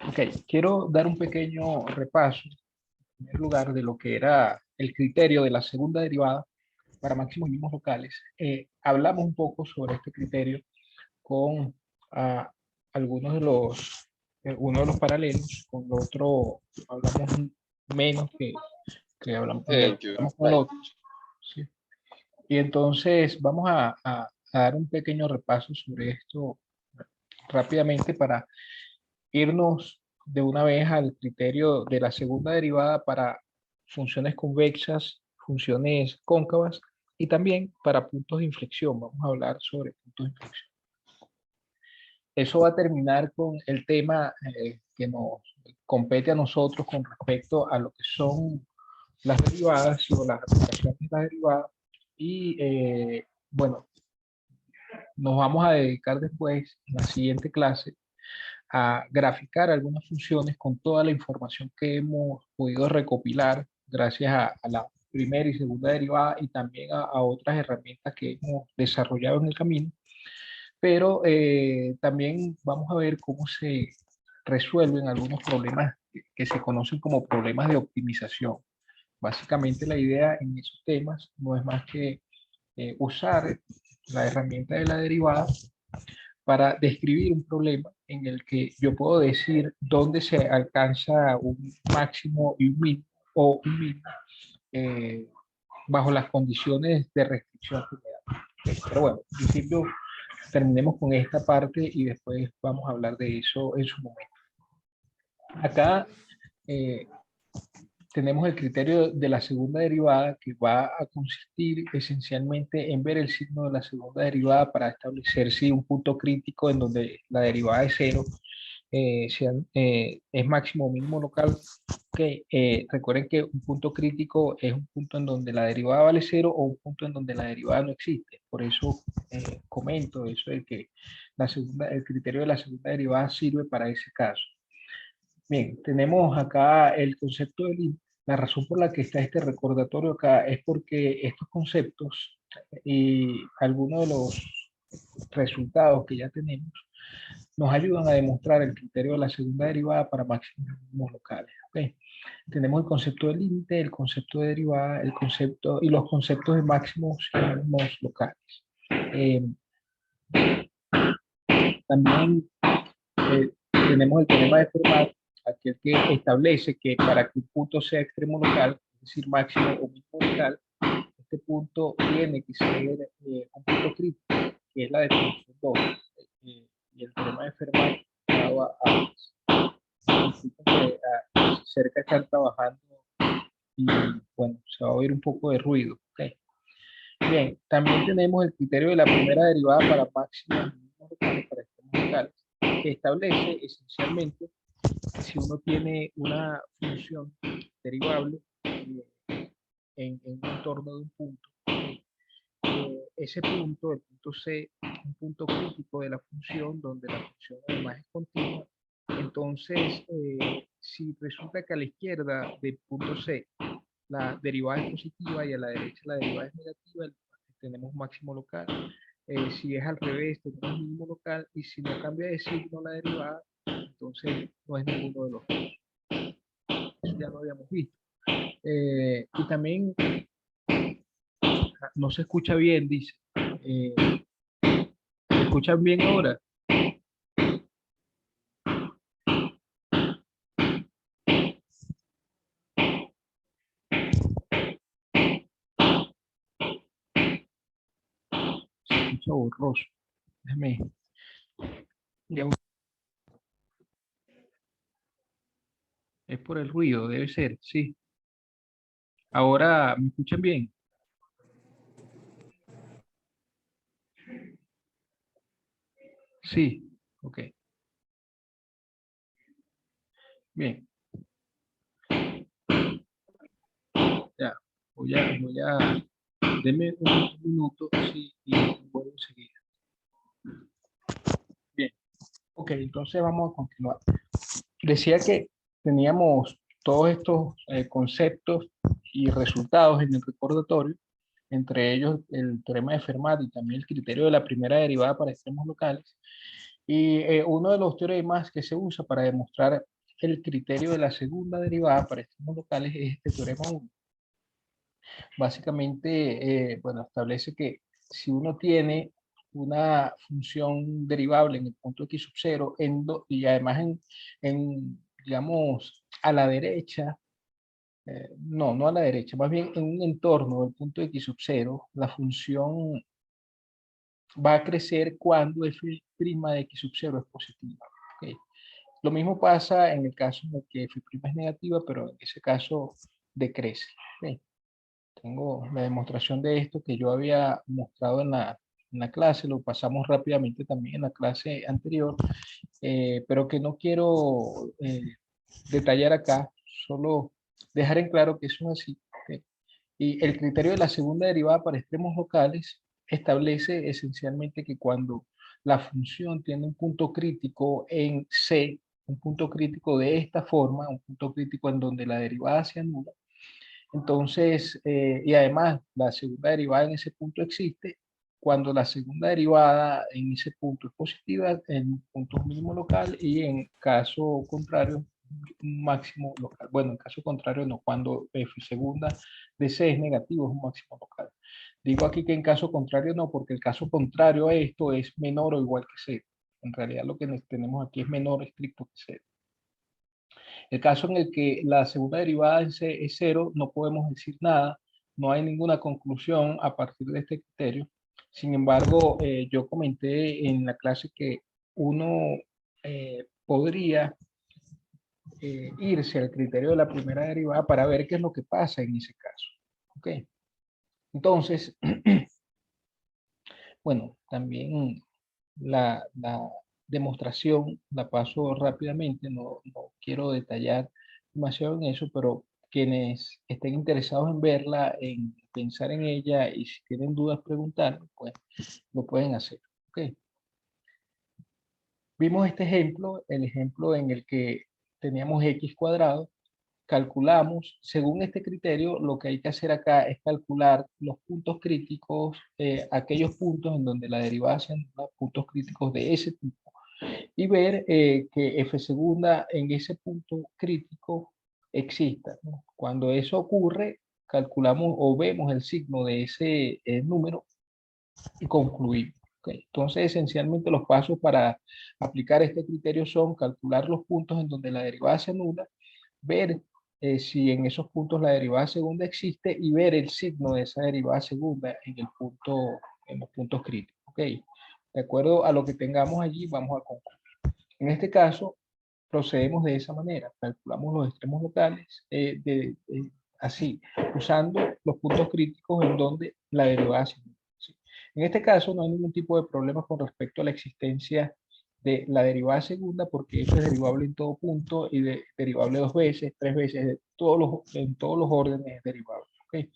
Ok, quiero dar un pequeño repaso, en primer lugar, de lo que era el criterio de la segunda derivada para máximos y mínimos locales. Hablamos un poco sobre este criterio con ah, algunos de uno de los paralelos, con el otro hablamos menos que hablamos, Thank you. hablamos con el otro. ¿Sí? Y entonces vamos a dar un pequeño repaso sobre esto rápidamente para irnos de una vez al criterio de la segunda derivada para funciones convexas, funciones cóncavas y también para puntos de inflexión. Vamos a hablar sobre puntos de inflexión. Eso va a terminar con el tema que nos compete a nosotros con respecto a lo que son las derivadas o las aplicaciones de las derivadas. Y bueno, nos vamos a dedicar después, en la siguiente clase, a graficar algunas funciones con toda la información que hemos podido recopilar gracias a la primera y segunda derivada y también a otras herramientas que hemos desarrollado en el camino. Pero también vamos a ver cómo se resuelven algunos problemas que se conocen como problemas de optimización. Básicamente la idea en esos temas no es más que usar la herramienta de la derivada para describir un problema en el que yo puedo decir dónde se alcanza un máximo y un mínimo o un mínimo eh, bajo las condiciones de restricción que me dan. Pero bueno, en principio terminemos con esta parte y después vamos a hablar de eso en su momento. Acá eh, tenemos el criterio de la segunda derivada que va a consistir esencialmente en ver el signo de la segunda derivada para establecer si un punto crítico en donde la derivada es cero es máximo o mínimo local. Que recuerden que un punto crítico es un punto en donde la derivada vale cero o un punto en donde la derivada no existe. Por eso comento eso de que el criterio de la segunda derivada sirve para ese caso. Bien, tenemos acá el concepto del límite. La razón por la que está este recordatorio acá es porque estos conceptos y algunos de los resultados que ya tenemos nos ayudan a demostrar el criterio de la segunda derivada para máximos y mínimos locales. ¿Okay? Tenemos el concepto de límite, el concepto de derivada, el concepto y los conceptos de máximos y mínimos locales. Eh, También tenemos el teorema de Fermat, aquel que establece que para que un punto sea extremo local, es decir, máximo o mínimo local, este punto tiene que ser un punto crítico, que es la definición 2. Y el teorema de Fermat daba a cerca están trabajando y bueno, se va a oír un poco de ruido. Okay. Bien, también tenemos el criterio de la primera derivada para máximos y mínimos locales, para extremos locales, que establece esencialmente si uno tiene una función derivable en un entorno de un punto, ese punto, el punto C, un punto crítico de la función, donde la función además es continua. Entonces, si resulta que a la izquierda del punto C la derivada es positiva y a la derecha la derivada es negativa, tenemos máximo local. Si es al revés, tenemos mínimo local, y si no cambia de signo la derivada, entonces no es ninguno de los dos. Eso ya lo habíamos visto. Y también no se escucha bien, dice. ¿Se escuchan bien ahora? Se escucha borroso. Déjame. Ya, es por el ruido, debe ser, sí. Ahora, ¿me escuchan bien? Sí, ok. Bien, ya. Denme un minuto, sí, y vuelvo enseguida. Bien, ok, entonces vamos a continuar. Decía que teníamos todos estos conceptos y resultados en el recordatorio, entre ellos el teorema de Fermat y también el criterio de la primera derivada para extremos locales. Y uno de los teoremas que se usa para demostrar el criterio de la segunda derivada para extremos locales es este teorema 1. Básicamente, bueno, establece que si uno tiene una función derivable en el punto x sub 0 y además digamos, a la derecha, no a la derecha, más bien en un entorno del punto x sub 0, la función va a crecer cuando f' de x sub 0 es positiva. ¿Ok? Lo mismo pasa en el caso en el que f' es negativa, pero en ese caso decrece. ¿Ok? Tengo la demostración de esto que yo había mostrado en la clase, lo pasamos rápidamente también en la clase anterior, pero que no quiero detallar acá, solo dejar en claro que eso es así. ¿Ok? Y el criterio de la segunda derivada para extremos locales establece esencialmente que cuando la función tiene un punto crítico en C, un punto crítico de esta forma, un punto crítico en donde la derivada se anula, entonces, y además la segunda derivada en ese punto existe, cuando la segunda derivada en ese punto es positiva, en punto mínimo local y en caso contrario, un máximo local. Bueno, en caso contrario no, cuando f segunda de c es negativo es un máximo local. Digo aquí que en caso contrario no, porque el caso contrario a esto es menor o igual que cero. En realidad lo que tenemos aquí es menor estricto que cero. El caso en el que la segunda derivada es cero, no podemos decir nada, no hay ninguna conclusión a partir de este criterio. Sin embargo, yo comenté en la clase que uno podría irse al criterio de la primera derivada para ver qué es lo que pasa en ese caso. ¿Ok? Entonces, bueno, también la demostración la paso rápidamente, no quiero detallar demasiado en eso, pero quienes estén interesados en verla, en pensar en ella y si tienen dudas preguntar, pues lo pueden hacer. ¿Ok? Vimos este ejemplo, el ejemplo en el que teníamos x cuadrado, calculamos, según este criterio, lo que hay que hacer acá es calcular los puntos críticos, aquellos puntos en donde la derivada sean los puntos críticos de ese tipo, y ver que f segunda en ese punto crítico exista, ¿no? Cuando eso ocurre, calculamos o vemos el signo de ese número y concluimos. ¿Ok? Entonces, esencialmente los pasos para aplicar este criterio son calcular los puntos en donde la derivada se anula, ver si en esos puntos la derivada segunda existe y ver el signo de esa derivada segunda en el punto, en los puntos críticos. ¿Ok? De acuerdo a lo que tengamos allí, vamos a concluir. En este caso, procedemos de esa manera. Calculamos los extremos locales así, usando los puntos críticos en donde la derivada se anula. ¿Sí? En este caso, no hay ningún tipo de problema con respecto a la existencia de la derivada segunda, porque eso es derivable en todo punto y derivable dos veces, tres veces, en todos los órdenes es derivable. ¿Okay?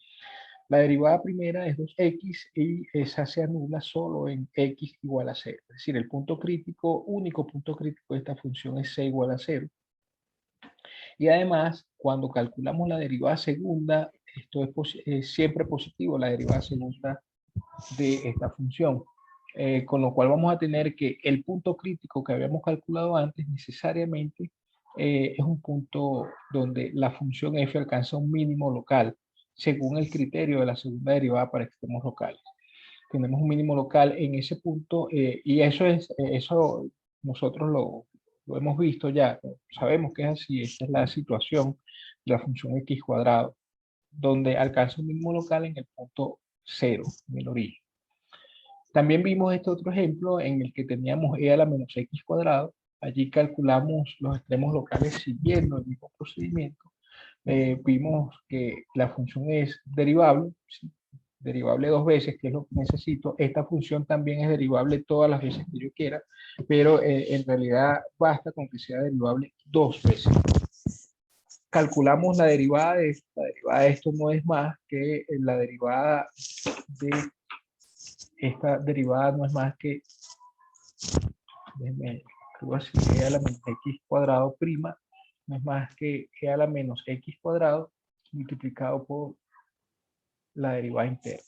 La derivada primera es 2x y esa se anula solo en x igual a 0. Es decir, el punto crítico, único punto crítico de esta función es c igual a 0. Y además, cuando calculamos la derivada segunda, esto es siempre positivo, la derivada segunda de esta función. Con lo cual vamos a tener que el punto crítico que habíamos calculado antes necesariamente es un punto donde la función f alcanza un mínimo local, según el criterio de la segunda derivada para extremos locales. Tenemos un mínimo local en ese punto y eso nosotros lo hemos visto ya, sabemos que es así, esta es la situación de la función x cuadrado, donde alcanza un mínimo local en el punto 0, en el origen. También vimos este otro ejemplo en el que teníamos e a la menos x cuadrado. Allí calculamos los extremos locales siguiendo el mismo procedimiento. Vimos que la función es derivable, ¿sí? Derivable dos veces, que es lo que necesito. Esta función también es derivable todas las veces que yo quiera, pero en realidad basta con que sea derivable dos veces. Calculamos la derivada de esto. La derivada de esto no es más que la derivada de esta derivada no es más que, algo así, e a la menos x cuadrado prima, no es más que e a la menos x cuadrado multiplicado por la derivada interna.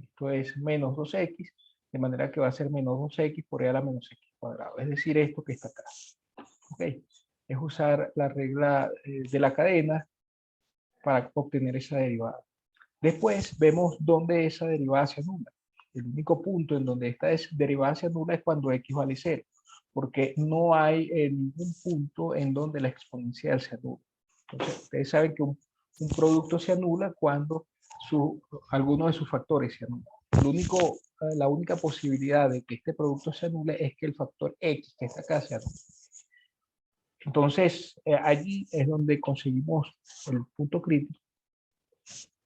Esto es menos 2x, de manera que va a ser menos 2x por e a la menos x cuadrado. Es decir, esto que está acá. ¿Ok? Es usar la regla de la cadena para obtener esa derivada. Después vemos dónde esa derivada se anula. El único punto en donde esta derivada se anula es cuando x vale 0, porque no hay ningún punto en donde la exponencial se anula. Entonces, ustedes saben que un producto se anula cuando alguno de sus factores se anula. La única posibilidad de que este producto se anule es que el factor x, que está acá, se anule. Entonces, allí es donde conseguimos el punto crítico.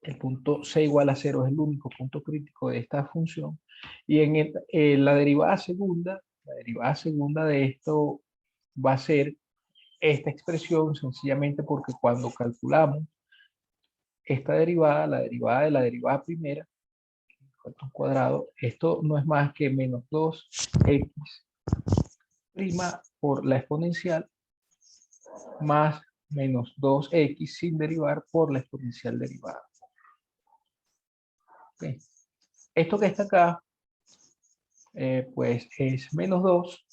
El punto c igual a 0 es el único punto crítico de esta función. Y en la derivada segunda de esto va a ser esta expresión, sencillamente porque cuando calculamos esta derivada, la derivada de la derivada primera, al cuadrado, esto no es más que menos 2x prima por la exponencial más menos 2x sin derivar por la exponencial derivada. Okay. Esto que está acá, pues es menos 2,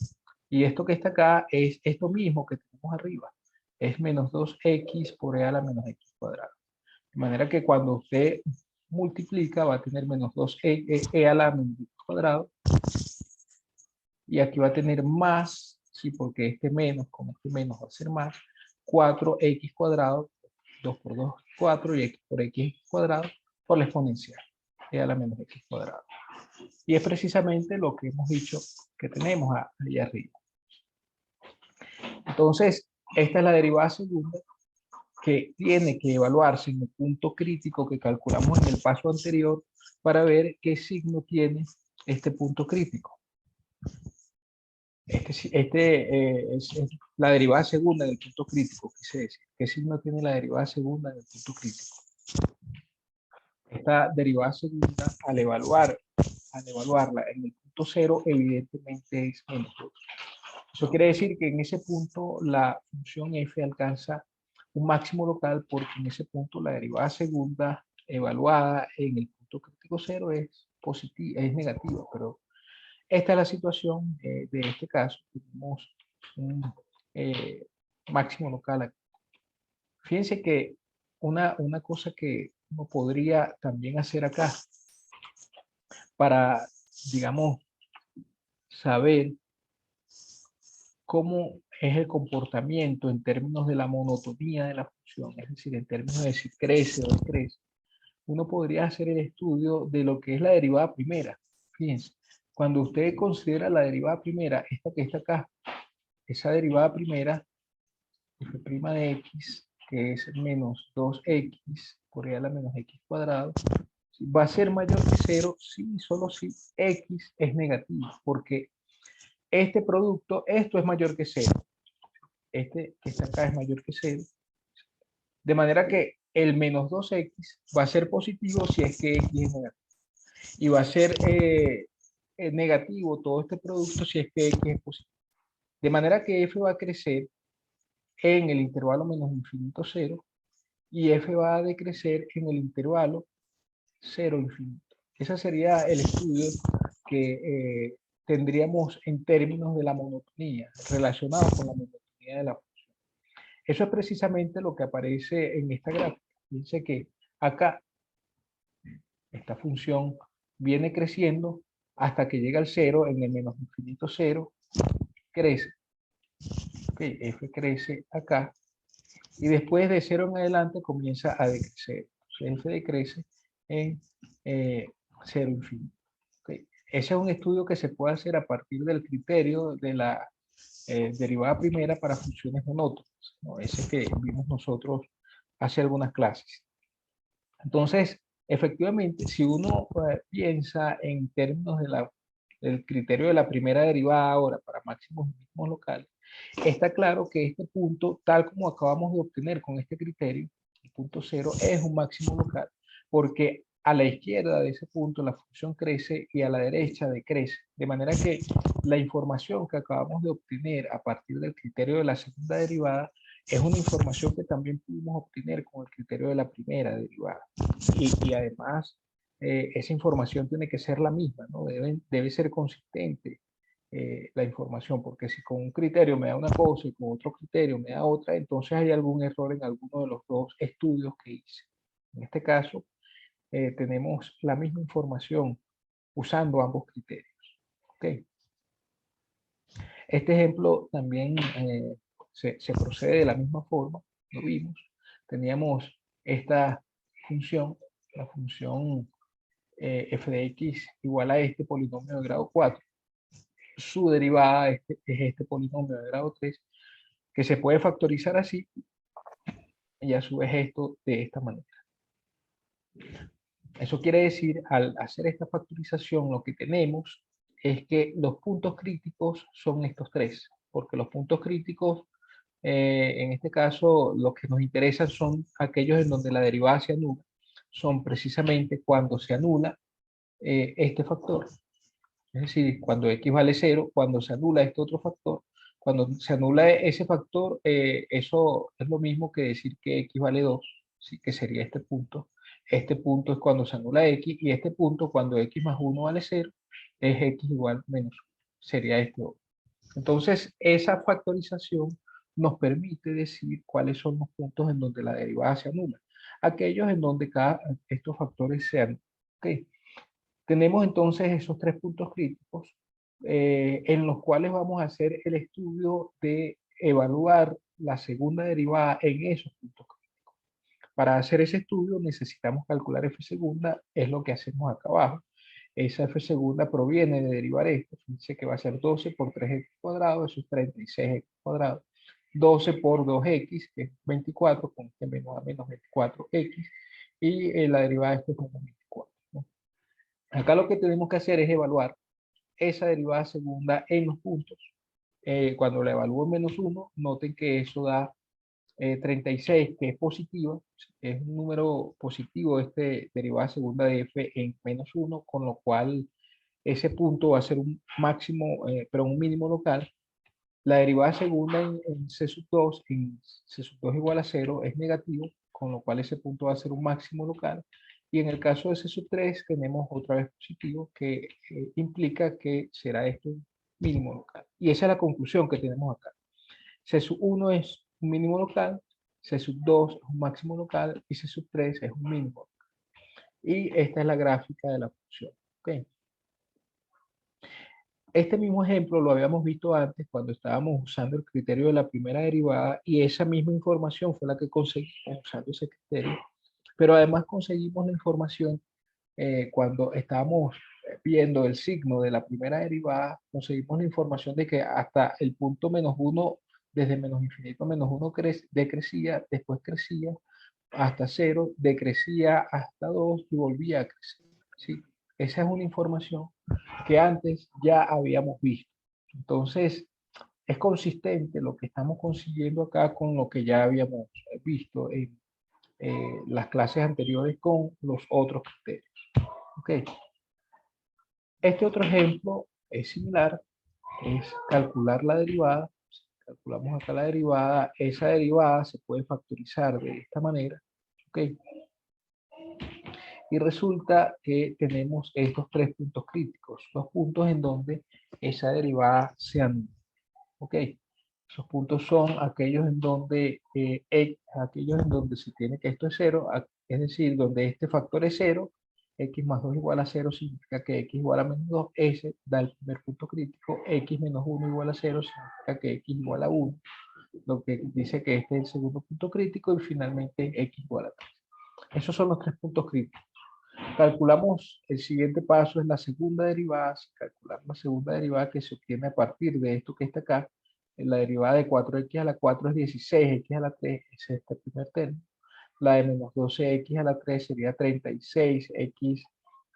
y esto que está acá es esto mismo que tenemos arriba, es menos 2x por e a la menos x cuadrada. De manera que cuando usted multiplica va a tener menos 2e a la menos x cuadrado, y aquí va a tener más, sí, porque este menos con este menos va a ser más, 4x cuadrado, 2 por 2, 4, y x por x cuadrado por la exponencial, e a la menos x cuadrado. Y es precisamente lo que hemos dicho que tenemos ahí arriba. Entonces, esta es la derivada segunda que tiene que evaluarse en el punto crítico que calculamos en el paso anterior para ver qué signo tiene este punto crítico. Es la derivada segunda del punto crítico, quise decir. ¿Qué signo tiene la derivada segunda del punto crítico? Esta derivada segunda, al evaluarla en el punto 0, evidentemente es menos 2. Eso quiere decir que en ese punto la función f alcanza un máximo local, porque en ese punto la derivada segunda evaluada en el punto crítico 0 es positiva, es negativa, pero esta es la situación de este caso. Tenemos un máximo local aquí. Fíjense que una cosa que uno podría también hacer acá para, digamos, saber cómo es el comportamiento en términos de la monotonía de la función, es decir, en términos de si crece o decrece, uno podría hacer el estudio de lo que es la derivada primera. Fíjense, cuando usted considera la derivada primera, esta que está acá, esa derivada primera, f' de x, que es menos 2x por e a la menos x cuadrado, va a ser mayor que 0 si solo si x es negativo, porque este producto, esto es mayor que 0. Este que está acá es mayor que 0. De manera que el menos 2x va a ser positivo si es que x es negativo. Y va a ser negativo todo este producto si es que x es positivo. De manera que f va a crecer en el intervalo menos infinito 0 y f va a decrecer en el intervalo 0 infinito. Ese sería el estudio que tendríamos en términos de la monotonía, relacionado con la monotonía de la función. Eso es precisamente lo que aparece en esta gráfica. Dice que acá esta función viene creciendo hasta que llega al 0, en el menos infinito 0, crece. Okay, f crece acá, y después de 0 en adelante comienza a decrecer. Entonces f decrece en 0 infinito. Okay. Ese es un estudio que se puede hacer a partir del criterio de la derivada primera para funciones monótonas, ¿no? Ese que vimos nosotros hace algunas clases. Entonces, efectivamente, si uno piensa en términos del criterio de la primera derivada ahora para máximos y mínimos locales, está claro que este punto, tal como acabamos de obtener con este criterio, el punto 0 es un máximo local, porque a la izquierda de ese punto la función crece y a la derecha decrece. De manera que la información que acabamos de obtener a partir del criterio de la segunda derivada es una información que también pudimos obtener con el criterio de la primera derivada. Y además, esa información tiene que ser la misma, ¿no? Debe ser consistente la información, porque si con un criterio me da una cosa y con otro criterio me da otra, entonces hay algún error en alguno de los dos estudios que hice. En este caso, tenemos la misma información usando ambos criterios. ¿Okay? Este ejemplo también se procede de la misma forma, lo vimos. Teníamos esta función, la función f de x igual a este polinomio de grado 4. Su derivada es este polinomio de grado 3, que se puede factorizar así, y a su vez esto de esta manera. Eso quiere decir, al hacer esta factorización, lo que tenemos es que los puntos críticos son estos tres, porque los puntos críticos, en este caso, los que nos interesan son aquellos en donde la derivada se anula, son precisamente cuando se anula este factor, es decir, cuando x vale 0, cuando se anula este otro factor, cuando se anula ese factor, eso es lo mismo que decir que x vale 2, ¿sí? Que sería este punto. Este punto es cuando se anula x, y este punto, cuando x más 1 vale 0, es x igual menos 1. Sería este otro. Entonces, esa factorización nos permite decir cuáles son los puntos en donde la derivada se anula. Aquellos en donde cada estos factores se anulan. ¿Okay? Tenemos entonces esos tres puntos críticos en los cuales vamos a hacer el estudio de evaluar la segunda derivada en esos puntos críticos. Para hacer ese estudio necesitamos calcular f segunda, es lo que hacemos acá abajo. Esa f segunda proviene de derivar esto, fíjense que va a ser 12 por 3x cuadrado, eso es 36x cuadrado. 12 por 2x, que es 24, con este menos a menos 24x, y la derivada de esto es menos 24. ¿No? Acá lo que tenemos que hacer es evaluar esa derivada segunda en los puntos. Cuando la evalúo en menos 1, noten que eso da 36, que es positiva, es un número positivo este derivada segunda de f en menos 1, con lo cual ese punto va a ser un máximo, pero un mínimo local. La derivada segunda en C sub 2, en C sub 2 igual a 0, es negativo, con lo cual ese punto va a ser un máximo local. Y en el caso de C sub 3 tenemos otra vez positivo, que implica que será esto un mínimo local. Y esa es la conclusión que tenemos acá. C sub 1 es un mínimo local, C sub 2 es un máximo local y C sub 3 es un mínimo local. Y esta es la gráfica de la función. ¿Okay? Este mismo ejemplo lo habíamos visto antes cuando estábamos usando el criterio de la primera derivada, y esa misma información fue la que conseguimos usando ese criterio. Pero además conseguimos la información cuando estábamos viendo el signo de la primera derivada, conseguimos la información de que hasta el punto menos 1, desde menos infinito a menos 1 decrecía, después crecía hasta 0, decrecía hasta 2 y volvía a crecer. ¿Sí? Esa es una información que antes ya habíamos visto. Entonces, es consistente lo que estamos consiguiendo acá con lo que ya habíamos visto en las clases anteriores con los otros criterios. Okay. Este otro ejemplo es similar, es calcular la derivada. Calculamos acá la derivada, esa derivada se puede factorizar de esta manera. Okay. Y resulta que tenemos estos tres puntos críticos, los puntos en donde esa derivada se anula. ¿Ok? Esos puntos son aquellos en donde, se tiene que esto es 0, es decir, donde este factor es 0, x más 2 igual a 0 significa que x igual a menos 2, ese da el primer punto crítico, x menos 1 igual a 0 significa que x igual a 1, lo que dice que este es el segundo punto crítico, y finalmente x igual a 3. Esos son los tres puntos críticos. Calculamos, el siguiente paso es la segunda derivada. Calcular la segunda derivada que se obtiene a partir de esto que está acá. La derivada de 4x a la 4 es 16x a la 3, ese es este primer término. La de menos 12x a la 3 sería 36x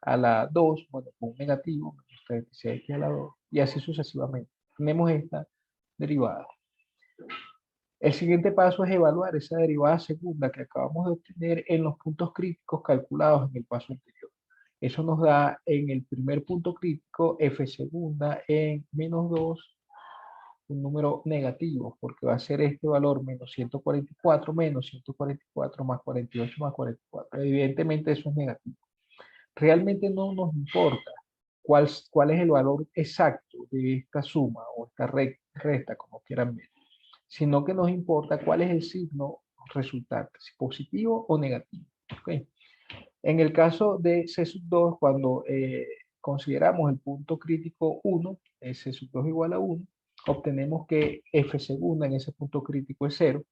a la 2, bueno, con un negativo, menos 36x a la 2, y así sucesivamente. Tenemos esta derivada. El siguiente paso es evaluar esa derivada segunda que acabamos de obtener en los puntos críticos calculados en el paso anterior. Eso nos da en el primer punto crítico f segunda en menos 2, un número negativo, porque va a ser este valor menos 144 más 48 más 44. Evidentemente eso es negativo. Realmente no nos importa cuál es el valor exacto de esta suma o esta resta, como quieran ver, sino que nos importa cuál es el signo resultante, si positivo o negativo. ¿Ok? En el caso de C sub 2, cuando consideramos el punto crítico 1, C sub 2 igual a 1, obtenemos que F segunda en ese punto crítico es 0.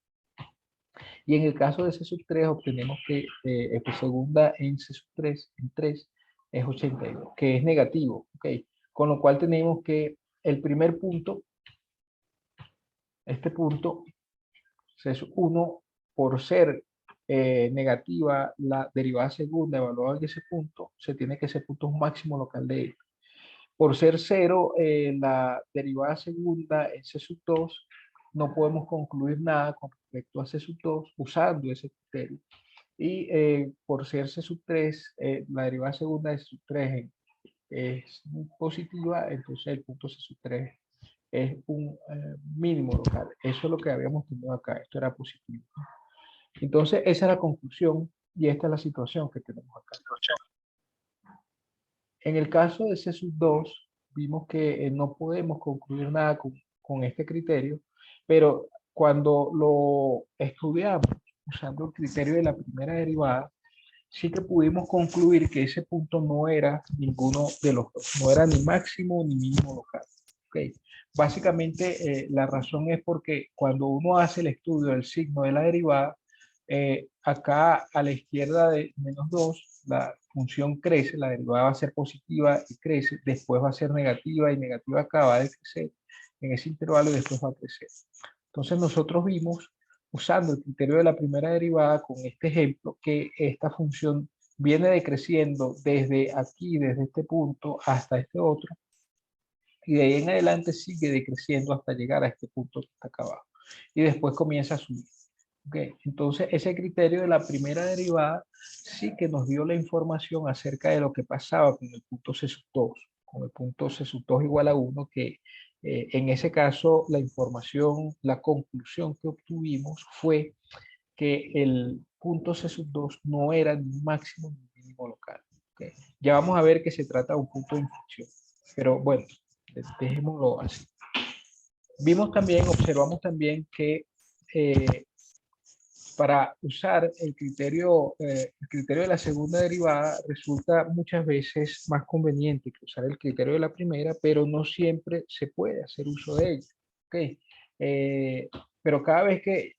Y en el caso de C sub 3, obtenemos que F segunda en C sub 3, en 3, es 82, que es negativo. ¿Ok? Con lo cual tenemos que el primer punto, este punto, C sub 1, por ser negativa la derivada segunda evaluada en ese punto, se tiene que ese punto es un máximo local de F. Por ser 0, la derivada segunda en C sub 2, no podemos concluir nada con respecto a C sub 2 usando ese criterio. Y por ser C sub 3, la derivada segunda de C sub 3 es positiva, entonces el punto C sub 3 es un mínimo local. Eso es lo que habíamos tenido acá, esto era positivo. Entonces esa es la conclusión y esta es la situación que tenemos acá. En el caso de C sub 2, vimos que no podemos concluir nada con este criterio, pero cuando lo estudiamos usando el criterio de la primera derivada, sí que pudimos concluir que ese punto no era ninguno de los dos, no era ni máximo ni mínimo local. ¿Okay? Básicamente, la razón es porque cuando uno hace el estudio del signo de la derivada, acá a la izquierda de menos 2, la función crece, la derivada va a ser positiva y crece, después va a ser negativa y negativa acá va a decrecer en ese intervalo y después va a crecer. Entonces nosotros vimos, usando el criterio de la primera derivada con este ejemplo, que esta función viene decreciendo desde aquí, desde este punto hasta este otro, y de ahí en adelante sigue decreciendo hasta llegar a este punto que está acá abajo. Y después comienza a subir. Okay. Entonces, ese criterio de la primera derivada sí que nos dio la información acerca de lo que pasaba con el punto C sub 2, con el punto C sub 2 igual a 1, que en ese caso la información, la conclusión que obtuvimos fue que el punto C sub 2 no era ni un máximo ni un mínimo local. Okay. Ya vamos a ver que se trata de un punto de inflexión, pero bueno, dejémoslo así. Vimos también, observamos también que para usar el criterio de la segunda derivada resulta muchas veces más conveniente que usar el criterio de la primera, pero no siempre se puede hacer uso de ella. ¿Okay? Pero cada vez que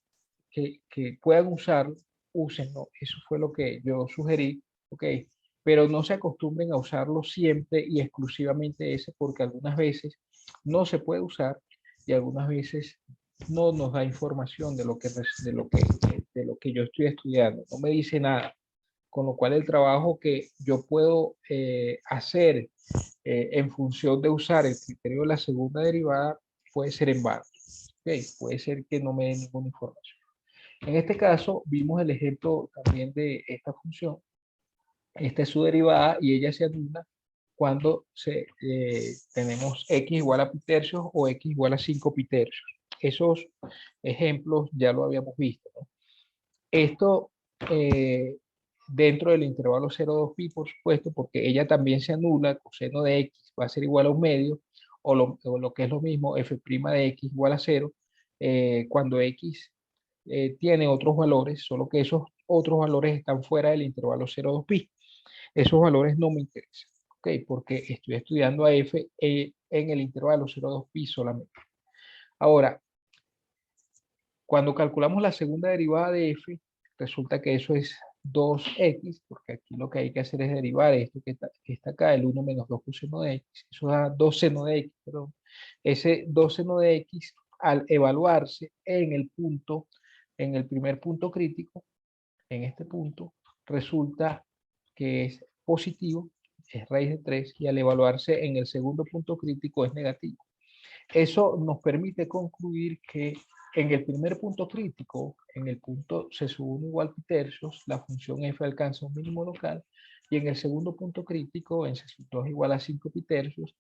puedan usarlo, úsenlo. Eso fue lo que yo sugerí. ¿Okay? Pero no se acostumbren a usarlo siempre y exclusivamente ese, porque algunas veces no se puede usar y algunas veces no nos da información de lo que yo estoy estudiando, no me dice nada, con lo cual el trabajo que yo puedo hacer en función de usar el criterio de la segunda derivada puede ser en vano. Okay, puede ser que no me dé ninguna información. En este caso vimos el ejemplo también de esta función. Esta es su derivada y ella se anula cuando tenemos x igual a pi tercios o x igual a 5 pi tercios. Esos ejemplos ya lo habíamos visto, ¿no? Esto dentro del intervalo 0,2 pi, por supuesto, porque ella también se anula, coseno de x va a ser igual a un medio, o lo que es lo mismo, f' de x igual a 0, cuando x tiene otros valores, solo que esos otros valores están fuera del intervalo 0,2 pi. Esos valores no me interesan, ¿ok? Porque estoy estudiando a f en el intervalo 0,2 pi solamente. Ahora, cuando calculamos la segunda derivada de f, resulta que eso es 2x, porque aquí lo que hay que hacer es derivar esto que está acá, el 1 menos 2 coseno de x, eso da 2 seno de x, perdón. Ese 2 seno de x, al evaluarse en el punto, en el primer punto crítico, en este punto, resulta que es positivo, es raíz de 3, y al evaluarse en el segundo punto crítico es negativo. Eso nos permite concluir que en el primer punto crítico, en el punto C sub 1 igual pi tercios, la función f alcanza un mínimo local, y en el segundo punto crítico, en C sub 2 igual a 5 pi tercios,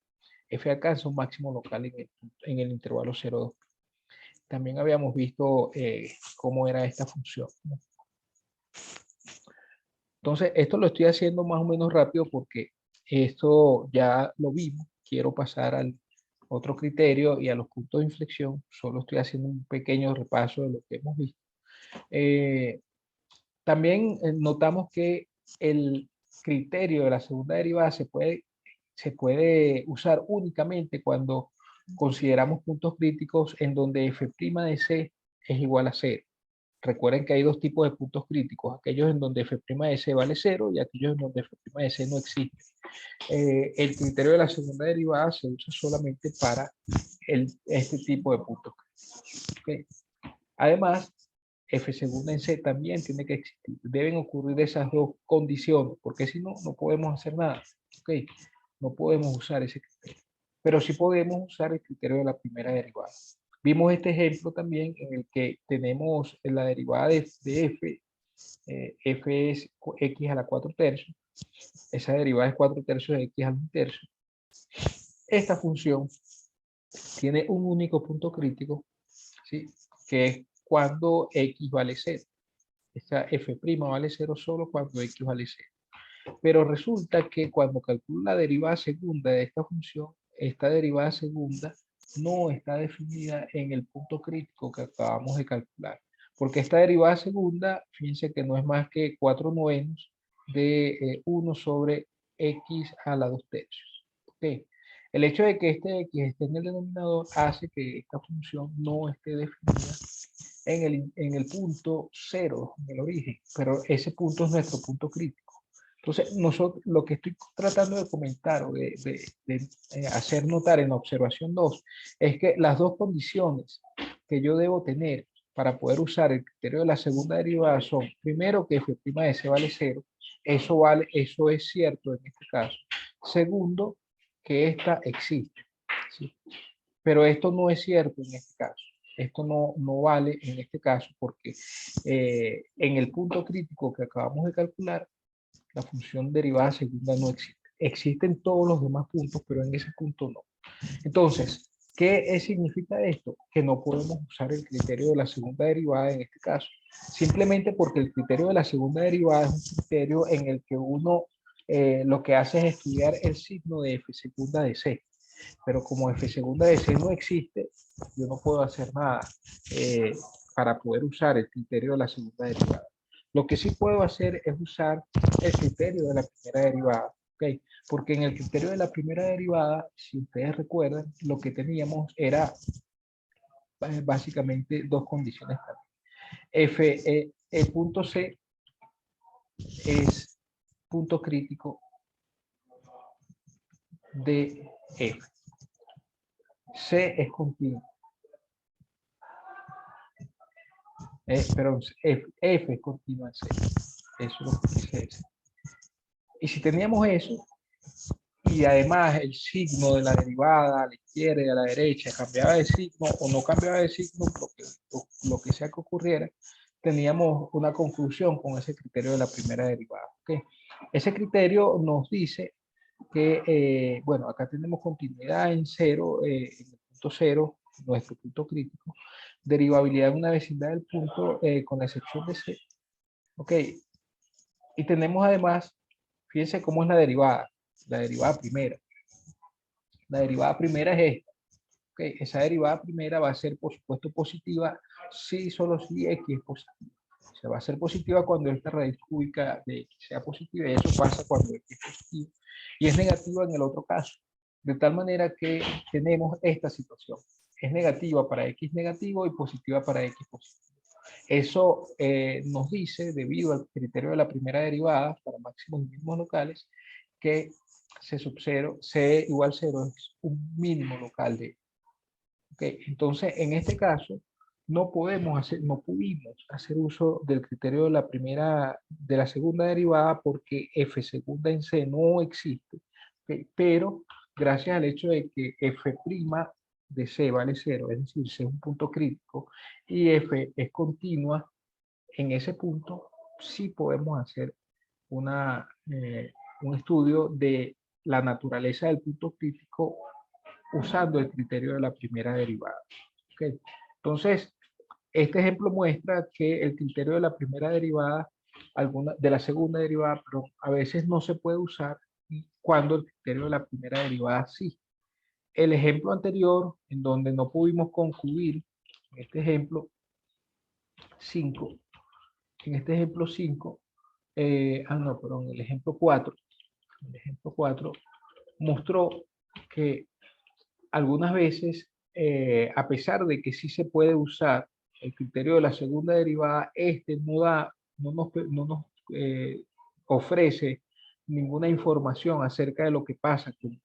f alcanza un máximo local en el intervalo 0,2. También habíamos visto cómo era esta función, ¿no? Entonces, esto lo estoy haciendo más o menos rápido porque esto ya lo vimos. Quiero pasar al otro criterio y a los puntos de inflexión. Solo estoy haciendo un pequeño repaso de lo que hemos visto. También notamos que el criterio de la segunda derivada se puede usar únicamente cuando consideramos puntos críticos en donde f' de c es igual a 0. Recuerden que hay dos tipos de puntos críticos, aquellos en donde f' de c vale 0 y aquellos en donde f' de c no existe. El criterio de la segunda derivada se usa solamente para este tipo de puntos críticos. ¿Okay? Además, f segunda en c también tiene que existir. Deben ocurrir esas dos condiciones, porque si no, no podemos hacer nada. ¿Okay? No podemos usar ese criterio. Pero sí podemos usar el criterio de la primera derivada. Vimos este ejemplo también en el que tenemos la derivada de f, f es x a la 4 tercios. Esa derivada es 4 tercios de x a la 1 tercio. Esta función tiene un único punto crítico, ¿sí? Que es cuando x vale 0. Esta f' vale 0 solo cuando x vale 0. Pero resulta que cuando calculo la derivada segunda de esta función, esta derivada segunda no está definida en el punto crítico que acabamos de calcular. Porque esta derivada segunda, fíjense que no es más que 4 novenos de 1 sobre x a la 2 tercios. ¿Okay? El hecho de que este x esté en el denominador hace que esta función no esté definida en el punto 0, en el origen, pero ese punto es nuestro punto crítico. Entonces, nosotros, lo que estoy tratando de comentar o de hacer notar en la observación 2 es que las dos condiciones que yo debo tener para poder usar el criterio de la segunda derivada son, primero, que f' de c vale 0, eso es cierto en este caso. Segundo, que esta existe, ¿sí? Pero esto no es cierto en este caso. Esto no vale en este caso porque en el punto crítico que acabamos de calcular, la función derivada segunda no existe. Existen todos los demás puntos, pero en ese punto no. Entonces, ¿qué significa esto? Que no podemos usar el criterio de la segunda derivada en este caso. Simplemente porque el criterio de la segunda derivada es un criterio en el que uno lo que hace es estudiar el signo de f segunda de c. Pero como f segunda de c no existe, yo no puedo hacer nada para poder usar el criterio de la segunda derivada. Lo que sí puedo hacer es usar el criterio de la primera derivada, ¿ok? Porque en el criterio de la primera derivada, si ustedes recuerdan, lo que teníamos era básicamente dos condiciones también. El punto C es punto crítico de F. C es continuo. Perdón, F es continua en C. Eso es lo que dice ese. Y si teníamos eso, y además el signo de la derivada a la izquierda y a la derecha cambiaba de signo o no cambiaba de signo, lo que sea que ocurriera, teníamos una conclusión con ese criterio de la primera derivada. ¿Okay? Ese criterio nos dice que, bueno, acá tenemos continuidad en cero, en el punto cero, nuestro punto crítico, derivabilidad en una vecindad del punto con la excepción de C. Ok, y tenemos además, fíjense cómo es la derivada primera. La derivada primera es esta. Okay, esa derivada primera va a ser, por supuesto, positiva si solo si x es positiva. O sea, va a ser positiva cuando esta raíz cúbica de x sea positiva y eso pasa cuando x es positivo. Y es negativa en el otro caso. De tal manera que tenemos esta situación. Es negativa para x negativo y positiva para x positivo. Eso nos dice, debido al criterio de la primera derivada para máximos y mínimos locales, que C sub 0, C igual 0 es un mínimo local de. Okay. Entonces, en este caso, no pudimos hacer uso del criterio de la segunda derivada porque f segunda en C no existe. Okay. Pero, gracias al hecho de que f' de C vale 0, es decir, C es un punto crítico, y f es continua, en ese punto sí podemos hacer un estudio de la naturaleza del punto crítico usando el criterio de la primera derivada. ¿Okay? Entonces, este ejemplo muestra que el criterio de la primera derivada, de la segunda derivada, pero a veces no se puede usar cuando el criterio de la primera derivada sí. El ejemplo anterior, en donde no pudimos concluir, en este ejemplo 5, no, perdón, el ejemplo 4 mostró que algunas veces, a pesar de que sí se puede usar el criterio de la segunda derivada, no nos ofrece ninguna información acerca de lo que pasa con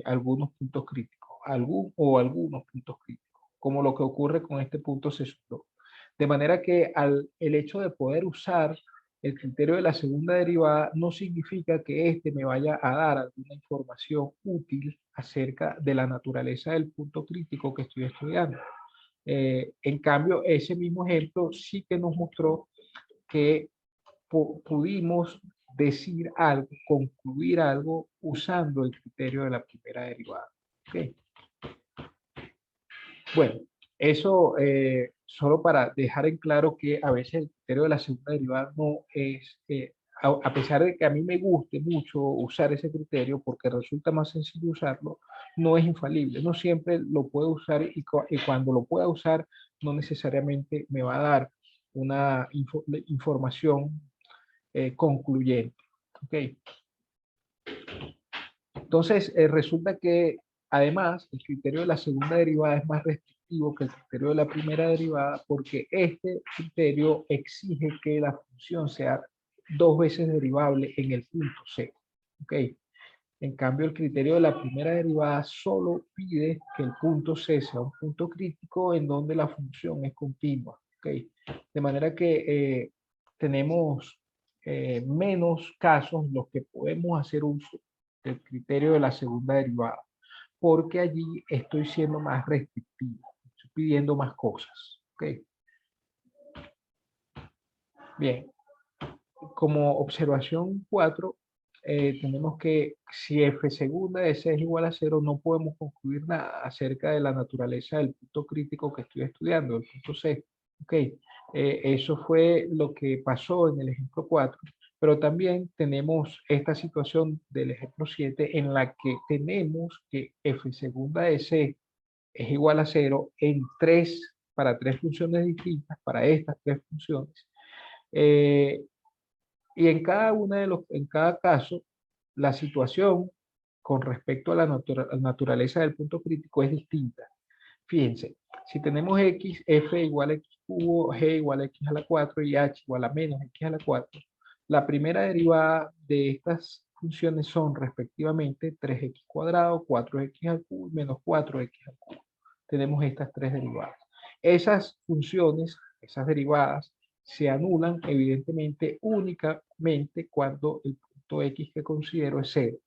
algunos puntos críticos, algunos puntos críticos, como lo que ocurre con este punto C2. De manera que el hecho de poder usar el criterio de la segunda derivada no significa que éste me vaya a dar alguna información útil acerca de la naturaleza del punto crítico que estoy estudiando. En cambio, ese mismo ejemplo sí que nos mostró que pudimos decir algo, concluir algo usando el criterio de la primera derivada. ¿Okay? Bueno, eso solo para dejar en claro que a veces el criterio de la segunda derivada no es, a pesar de que a mí me guste mucho usar ese criterio porque resulta más sencillo usarlo, no es infalible. No siempre lo puedo usar y cuando lo pueda usar no necesariamente me va a dar una información concluyente. ¿Okay? Entonces, resulta que además el criterio de la segunda derivada es más restrictivo que el criterio de la primera derivada porque este criterio exige que la función sea dos veces derivable en el punto C. ¿Okay? En cambio, el criterio de la primera derivada solo pide que el punto C sea un punto crítico en donde la función es continua. ¿Okay? De manera que tenemos menos casos en los que podemos hacer uso del criterio de la segunda derivada, porque allí estoy siendo más restrictivo, estoy pidiendo más cosas. ¿Okay? Bien, como observación 4, tenemos que si f segunda de c es igual a 0, no podemos concluir nada acerca de la naturaleza del punto crítico que estoy estudiando, el punto C. Ok, eso fue lo que pasó en el ejemplo 4, pero también tenemos esta situación del ejemplo 7 en la que tenemos que f segunda de c es igual a 0 para tres funciones distintas, para estas tres funciones. Y en cada caso, la situación con respecto a la naturaleza del punto crítico es distinta. Fíjense, si tenemos x, f igual a x cubo, g igual a x a la 4 y h igual a menos x a la 4, la primera derivada de estas funciones son respectivamente 3x cuadrado, 4x al cubo y menos 4x al cubo. Tenemos estas tres derivadas. Esas funciones, esas derivadas, se anulan evidentemente únicamente cuando el punto x que considero es 0.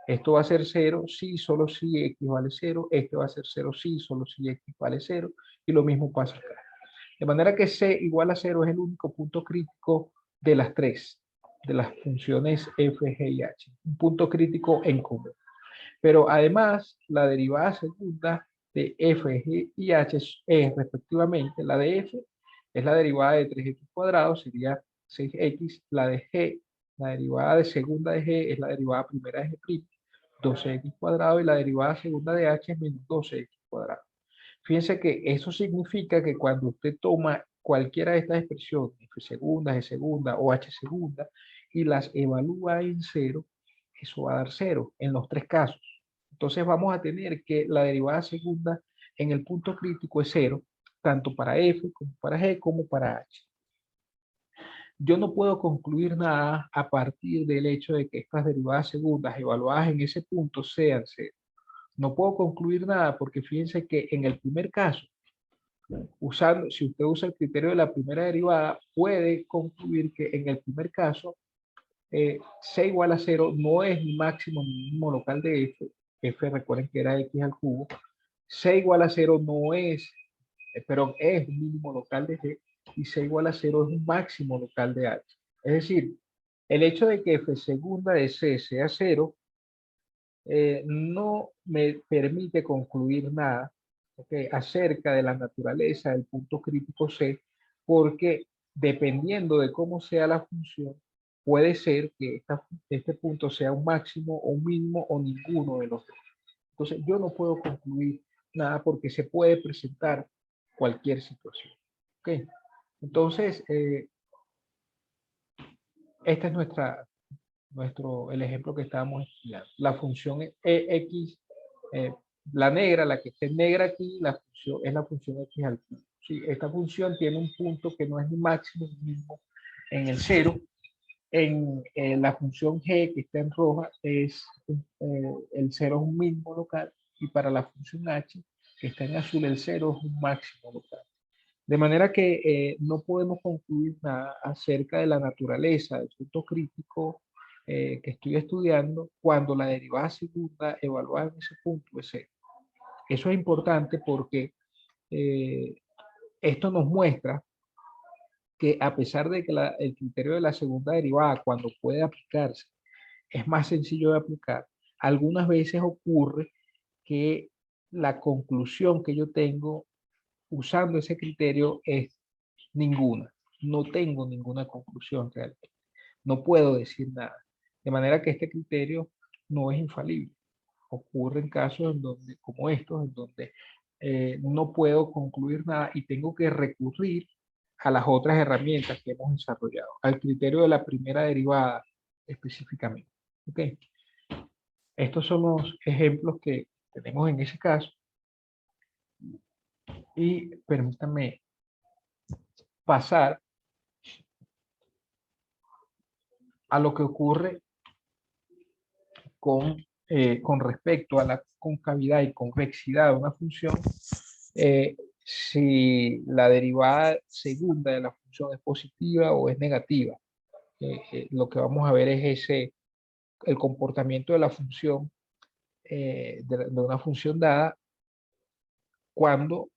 Esto va a ser 0 si, solo si x vale 0. Este va a ser 0 si, solo si x vale 0. Y lo mismo pasa acá. De manera que c igual a 0 es el único punto crítico de las tres, de las funciones f, g y h. Un punto crítico en común. Pero además, la derivada segunda de f, g y h es respectivamente la de f, es la derivada de 3x cuadrado, sería 6x, la de g, la derivada de segunda de g es la derivada primera de g', 12x cuadrado, y la derivada segunda de h es menos 12x cuadrado. Fíjense que eso significa que cuando usted toma cualquiera de estas expresiones, f segunda, g segunda o h segunda, y las evalúa en 0, eso va a dar 0 en los tres casos. Entonces vamos a tener que la derivada segunda en el punto crítico es 0, tanto para f como para g como para h. Yo no puedo concluir nada a partir del hecho de que estas derivadas segundas evaluadas en ese punto sean 0. No puedo concluir nada porque fíjense que en el primer caso, si usted usa el criterio de la primera derivada, puede concluir que en el primer caso, c igual a 0 no es el máximo mínimo local de f. F recuerden que era x al cubo. C igual a 0 no es, pero es un mínimo local de g, y c igual a 0 es un máximo local de h. Es decir, el hecho de que f segunda de c sea 0 no me permite concluir nada, ¿okay?, acerca de la naturaleza del punto crítico C, porque dependiendo de cómo sea la función, puede ser que este punto sea un máximo o un mínimo o ninguno de los dos. Entonces, yo no puedo concluir nada porque se puede presentar cualquier situación. ¿Ok? Entonces, este es el ejemplo que estábamos estudiando. La función x, la negra, la que esté negra aquí, es la función x al cubo. ¿Sí? Esta función tiene un punto que no es ni máximo ni mínimo en el cero. En la función g que está en roja el cero es un mínimo local, y para la función h que está en azul el cero es un máximo local. De manera que no podemos concluir nada acerca de la naturaleza del punto crítico que estoy estudiando cuando la derivada segunda evaluada en ese punto es cero. Eso es importante porque eh, esto nos muestra que a pesar de que el criterio de la segunda derivada, cuando puede aplicarse, es más sencillo de aplicar, algunas veces ocurre que la conclusión que yo tengo usando ese criterio es ninguna. No tengo ninguna conclusión realmente. No puedo decir nada. De manera que este criterio no es infalible. Ocurren casos en donde, como estos, en donde no puedo concluir nada y tengo que recurrir a las otras herramientas que hemos desarrollado, al criterio de la primera derivada específicamente. ¿Ok? Estos son los ejemplos que tenemos en ese caso. Y permítanme pasar a lo que ocurre con respecto a la concavidad y convexidad de una función, si la derivada segunda de la función es positiva o es negativa. Lo que vamos a ver es el comportamiento de la función, de una función dada, cuando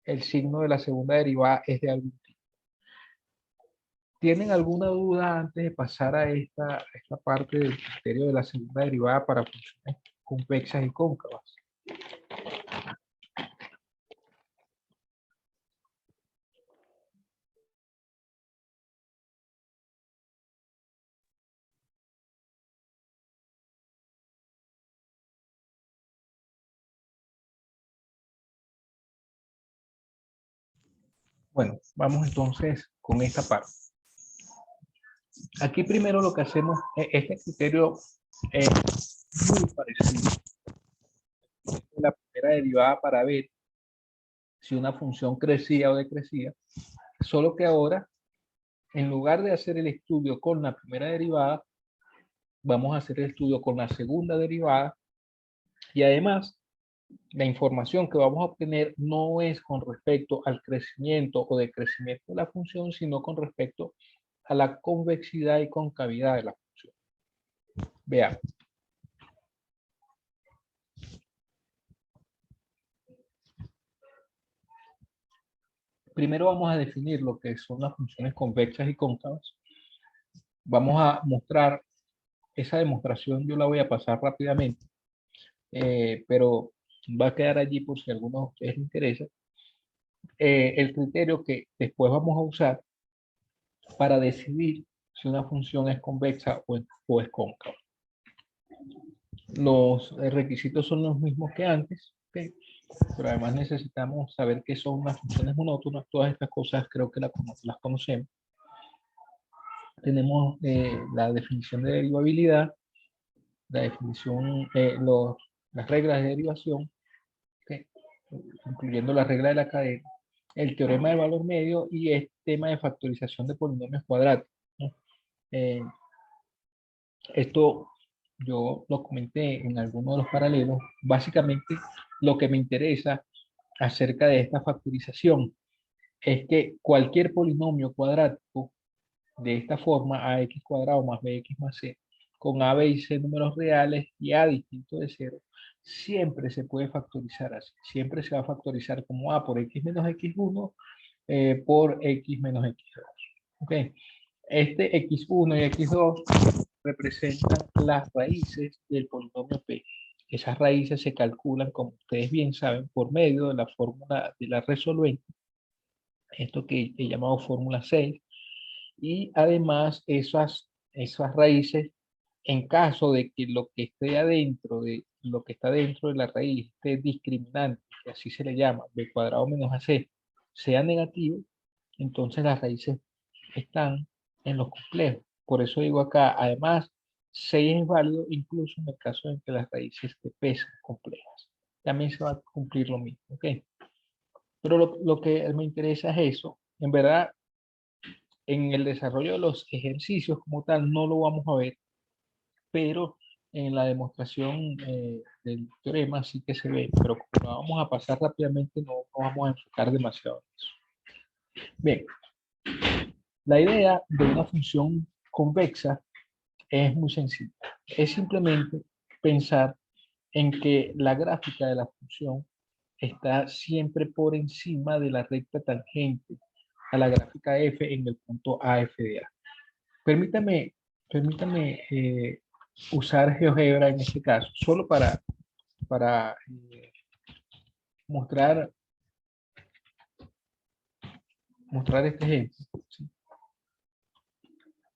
el signo de la segunda derivada es de algún tipo. ¿Tienen alguna duda antes de pasar a esta parte del criterio de la segunda derivada para funciones convexas y cóncavas? Bueno, vamos entonces con esta parte. Aquí primero lo que hacemos, este criterio es muy parecido a la primera derivada para ver si una función crecía o decrecía, solo que ahora, en lugar de hacer el estudio con la primera derivada, vamos a hacer el estudio con la segunda derivada, y además la información que vamos a obtener no es con respecto al crecimiento o decrecimiento de la función, sino con respecto a la convexidad y concavidad de la función. Veamos. Primero vamos a definir lo que son las funciones convexas y cóncavas. Vamos a mostrar esa demostración, yo la voy a pasar rápidamente, pero va a quedar allí por si a alguno de ustedes les interesa. El criterio que después vamos a usar para decidir si una función es convexa o es cóncava. Los requisitos son los mismos que antes, ¿okay? Pero además necesitamos saber qué son las funciones monótonas. Todas estas cosas creo que las conocemos. Tenemos la definición de derivabilidad, la definición, las reglas de derivación, ¿okay? Incluyendo la regla de la cadena, el teorema del valor medio y el tema de factorización de polinomios cuadráticos, ¿no? Esto yo lo comenté en alguno de los paralelos. Básicamente, lo que me interesa acerca de esta factorización es que cualquier polinomio cuadrático de esta forma, ax cuadrado más bx más c, con a, b y c números reales y a distinto de 0, siempre se puede factorizar así. Siempre se va a factorizar como a por x menos x1 por x menos x2. ¿Okay? Este x1 y x2 representan las raíces del polinomio p. Esas raíces se calculan, como ustedes bien saben, por medio de la fórmula de la resolvente, esto que he llamado fórmula 6, y además esas esas raíces, en caso de que lo que esté adentro de lo que está dentro de la raíz, este discriminante, que así se le llama, b cuadrado menos ac, sea negativo, entonces las raíces están en los complejos. Por eso digo acá, además, 6 es válido incluso en el caso en que las raíces de P sean complejas. También se va a cumplir lo mismo, ¿ok? Pero lo que me interesa es eso. En verdad, en el desarrollo de los ejercicios como tal no lo vamos a ver, pero en la demostración del teorema sí que se ve, pero como lo vamos a pasar rápidamente, no vamos a enfocar demasiado en eso. Bien, la idea de una función convexa es muy sencilla. Es simplemente pensar en que la gráfica de la función está siempre por encima de la recta tangente a la gráfica f en el punto AF de A. Permítame usar GeoGebra en este caso, solo para mostrar este ejemplo, ¿sí?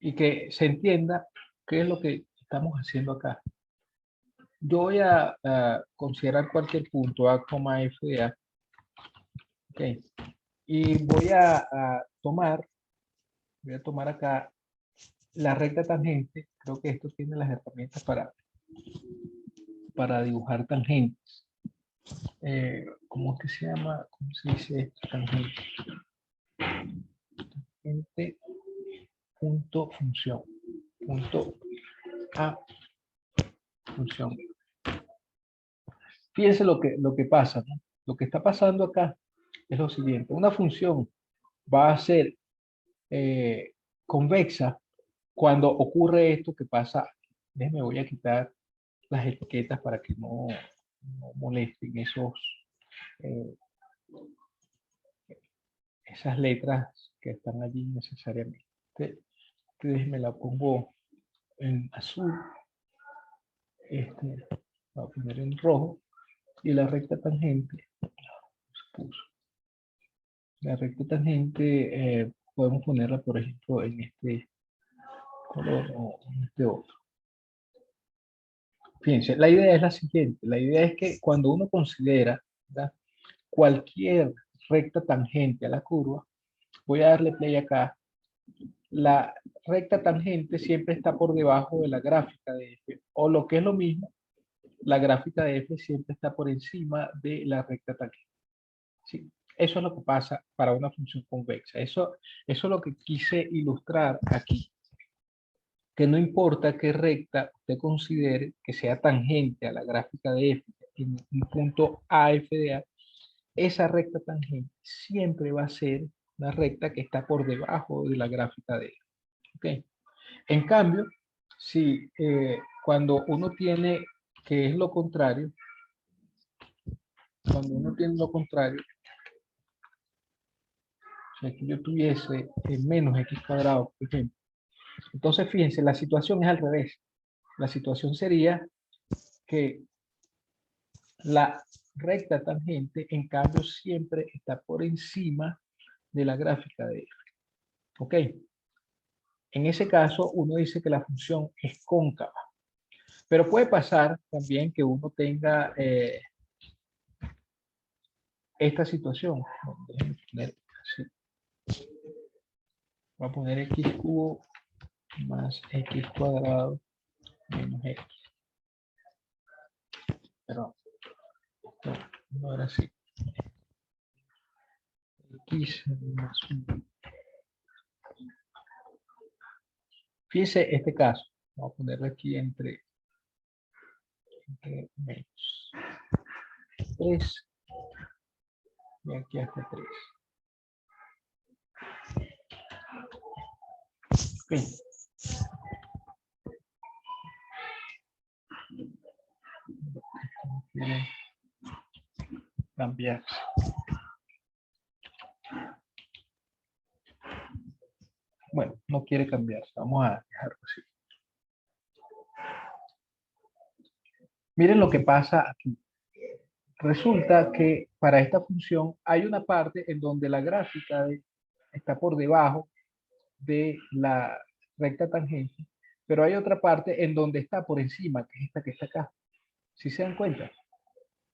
Y que se entienda qué es lo que estamos haciendo acá. Yo voy a considerar cualquier punto A, F de A, okay, y voy a tomar acá la recta tangente. Creo que esto tiene las herramientas para dibujar tangentes. ¿Cómo es que se llama? ¿Cómo se dice esto? Tangente. Tangente punto función. Punto A función. Fíjense lo que pasa, ¿no? Lo que está pasando acá es lo siguiente. Una función va a ser convexa cuando ocurre esto que pasa. Déjenme, voy a quitar las etiquetas para que no molesten eh, esas letras que están allí necesariamente. Déjenme la pongo en azul. Va a poner en rojo. Y la recta tangente, la recta tangente podemos ponerla, por ejemplo, en este color o en este otro. Fíjense, la idea es la siguiente. La idea es que cuando uno considera, ¿verdad?, cualquier recta tangente a la curva, voy a darle play acá, la recta tangente siempre está por debajo de la gráfica de f, o lo que es lo mismo, la gráfica de f siempre está por encima de la recta tangente. ¿Sí? Eso es lo que pasa para una función convexa. Eso es lo que quise ilustrar aquí. Que no importa qué recta usted considere que sea tangente a la gráfica de f en un punto AF de A, esa recta tangente siempre va a ser una recta que está por debajo de la gráfica de f. ¿Okay? En cambio, si cuando uno tiene, que es lo contrario, cuando uno tiene lo contrario, o sea, que yo tuviese menos x cuadrado, por ejemplo, entonces fíjense, la situación es al revés. La situación sería que la recta tangente, en cambio, siempre está por encima de la gráfica de f. ¿Ok? En ese caso, uno dice que la función es cóncava. Pero puede pasar también que uno tenga esta situación. Déjenme poner así. Voy a poner x cubo más x cuadrado menos x. Perdón. No era así. X más 1. Fíjense este caso. Vamos a ponerlo aquí entre menos 3 y aquí hasta 3. Okay. Quiere cambiar. Bueno, no quiere cambiar. Vamos a dejarlo así. Miren lo que pasa aquí. Resulta que para esta función hay una parte en donde la gráfica está por debajo de la recta tangente pero hay otra parte en donde está por encima, que es esta que está acá. ¿Sí se dan cuenta?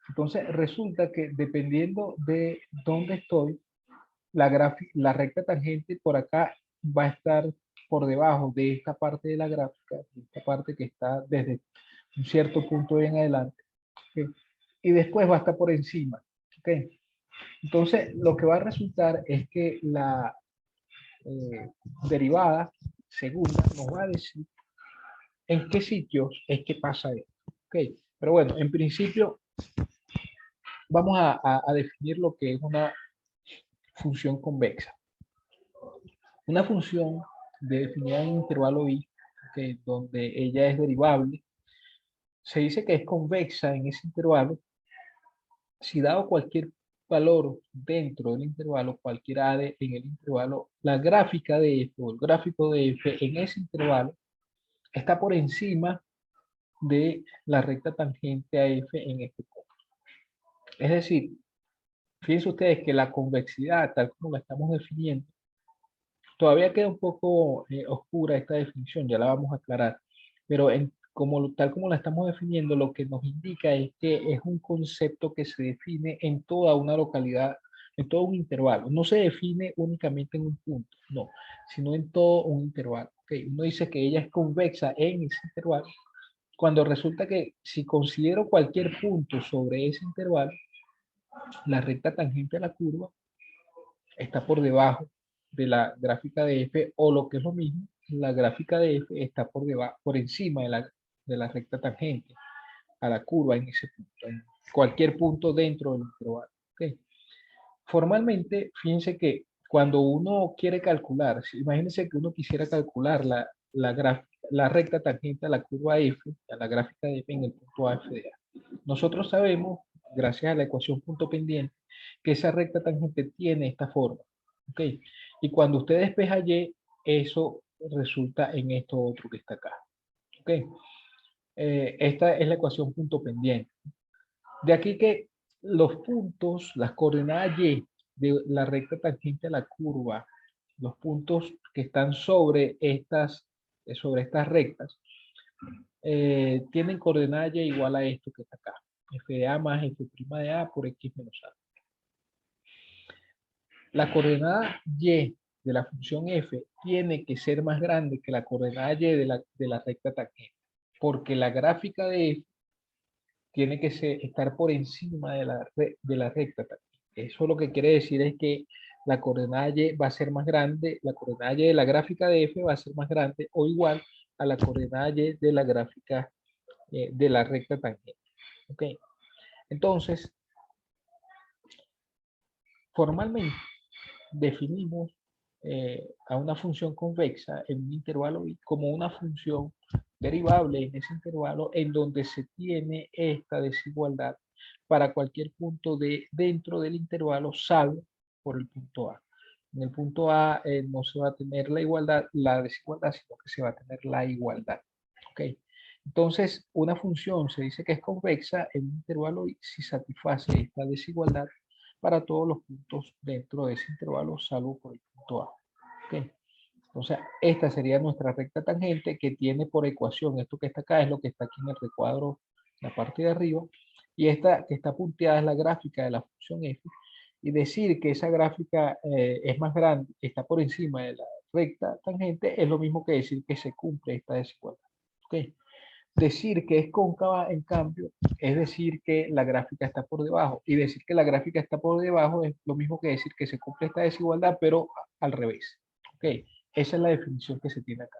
Entonces resulta que dependiendo de dónde estoy, la recta tangente por acá va a estar por debajo de esta parte de la gráfica, de esta parte que está desde un cierto punto en adelante, ¿okay? Y después va a estar por encima, ¿okay? Entonces lo que va a resultar es que la derivada segunda nos va a decir en qué sitios es que pasa esto, ¿okay? Pero bueno, en principio vamos a definir lo que es una función convexa. Una función definida en intervalo i, que donde ella es derivable, se dice que es convexa en ese intervalo si dado cualquier valor dentro del intervalo, cualquier a en el intervalo, la gráfica de f o el gráfico de f en ese intervalo está por encima de la recta tangente a f en este punto. Es decir, fíjense ustedes que la convexidad, tal como la estamos definiendo, todavía queda un poco oscura esta definición, ya la vamos a aclarar, pero tal como la estamos definiendo, lo que nos indica es que es un concepto que se define en toda una localidad, en todo un intervalo. No se define únicamente en un punto, no, sino en todo un intervalo. Okay. Uno dice que ella es convexa en ese intervalo, cuando resulta que si considero cualquier punto sobre ese intervalo, la recta tangente a la curva está por debajo de la gráfica de f, o lo que es lo mismo, la gráfica de f está por debajo, por encima de la recta tangente a la curva en ese punto, en cualquier punto dentro del intervalo. ¿Okay? Formalmente, fíjense que cuando uno quiere calcular, imagínense que uno quisiera calcular la recta tangente a la curva f, a la gráfica de f en el punto a, f de a. Nosotros sabemos, gracias a la ecuación punto pendiente, que esa recta tangente tiene esta forma. ¿Ok? Y cuando usted despeja y, eso resulta en esto otro que está acá. ¿Ok? Esta es la ecuación punto pendiente. De aquí que los puntos, las coordenadas y de la recta tangente a la curva, los puntos que están sobre estas rectas, tienen coordenada y igual a esto que está acá. F de A más F' de A por X menos A. La coordenada Y de la función F tiene que ser más grande que la coordenada Y de la recta tangente, porque la gráfica de F tiene que estar por encima de la recta tangente. Eso lo que quiere decir es que la coordenada Y va a ser más grande, la coordenada Y de la gráfica de F va a ser más grande o igual a la coordenada Y de la gráfica de la recta tangente. ¿Ok? Entonces, formalmente definimos a una función convexa en un intervalo i como una función derivable en ese intervalo en donde se tiene esta desigualdad para cualquier punto dentro del intervalo, salvo por el punto A. En el punto A no se va a tener la desigualdad, sino que se va a tener la igualdad. ¿Ok? Entonces, una función se dice que es convexa en un intervalo i si satisface esta desigualdad para todos los puntos dentro de ese intervalo, salvo por el punto A. ¿Okay? Entonces, esta sería nuestra recta tangente que tiene por ecuación, esto que está acá es lo que está aquí en el recuadro, la parte de arriba, y esta que está punteada es la gráfica de la función f, y decir que esa gráfica es más grande, está por encima de la recta tangente, es lo mismo que decir que se cumple esta desigualdad. ¿Okay? Decir que es cóncava, en cambio, es decir que la gráfica está por debajo. Y decir que la gráfica está por debajo es lo mismo que decir que se cumple esta desigualdad, pero al revés. ¿Ok? Esa es la definición que se tiene acá.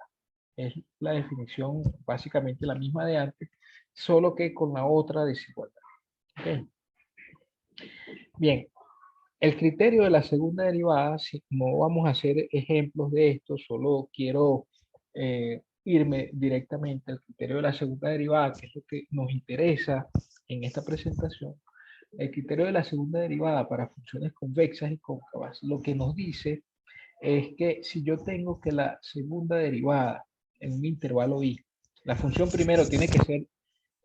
Es la definición básicamente la misma de antes, solo que con la otra desigualdad. ¿Ok? Bien, el criterio de la segunda derivada, si no vamos a hacer ejemplos de esto, solo quiero irme directamente al criterio de la segunda derivada, que es lo que nos interesa en esta presentación. El criterio de la segunda derivada para funciones convexas y cóncavas, lo que nos dice es que si yo tengo que la segunda derivada en un intervalo i, la función primero tiene que ser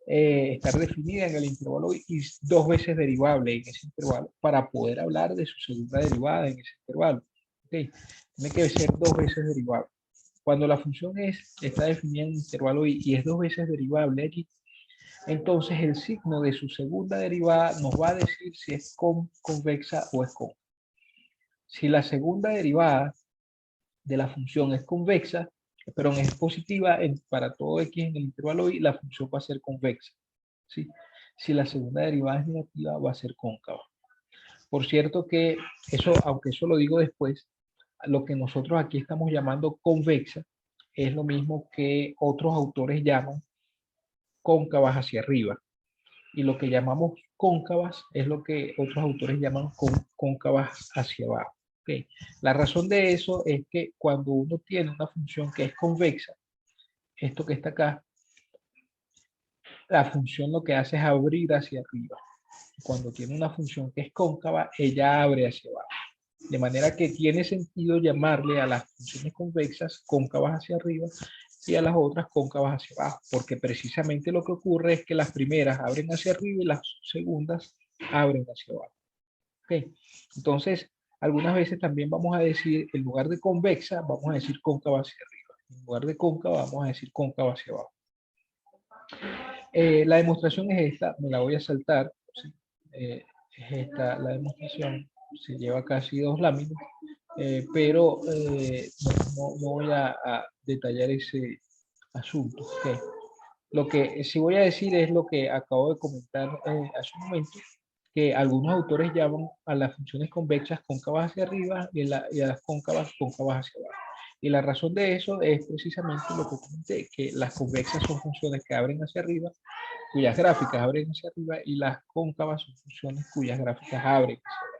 estar definida en el intervalo y dos veces derivable en ese intervalo para poder hablar de su segunda derivada en ese intervalo. ¿Okay? Tiene que ser dos veces derivable. cuando la función está definida en intervalo y es dos veces derivable aquí, entonces el signo de su segunda derivada nos va a decir si es convexa o es cóncava. Si la segunda derivada de la función es convexa, perdón, es positiva para todo x en el intervalo y, la función va a ser convexa. ¿Sí? Si la segunda derivada es negativa, va a ser cóncava. Por cierto que eso, aunque eso lo digo después, lo que nosotros aquí estamos llamando convexa es lo mismo que otros autores llaman cóncavas hacia arriba. Y lo que llamamos cóncavas es lo que otros autores llaman cóncavas hacia abajo. ¿Okay? La razón de eso es que cuando uno tiene una función que es convexa, esto que está acá, la función lo que hace es abrir hacia arriba. Cuando tiene una función que es cóncava, ella abre hacia abajo. De manera que tiene sentido llamarle a las funciones convexas cóncavas hacia arriba y a las otras cóncavas hacia abajo, porque precisamente lo que ocurre es que las primeras abren hacia arriba y las segundas abren hacia abajo. ¿Okay? Entonces, algunas veces también vamos a decir, en lugar de convexa, vamos a decir cóncava hacia arriba. En lugar de cóncava, vamos a decir cóncava hacia abajo. La demostración es esta, me la voy a saltar. ¿Sí? Es esta la demostración, se lleva casi 2 láminas, pero no voy a detallar ese asunto. ¿Okay? Lo que sí voy a decir es lo que acabo de comentar hace un momento, que algunos autores llaman a las funciones convexas cóncavas hacia arriba y a las cóncavas hacia abajo. Y la razón de eso es precisamente lo que comenté, que las convexas son funciones que abren hacia arriba, cuyas gráficas abren hacia arriba, y las cóncavas son funciones cuyas gráficas abren hacia abajo.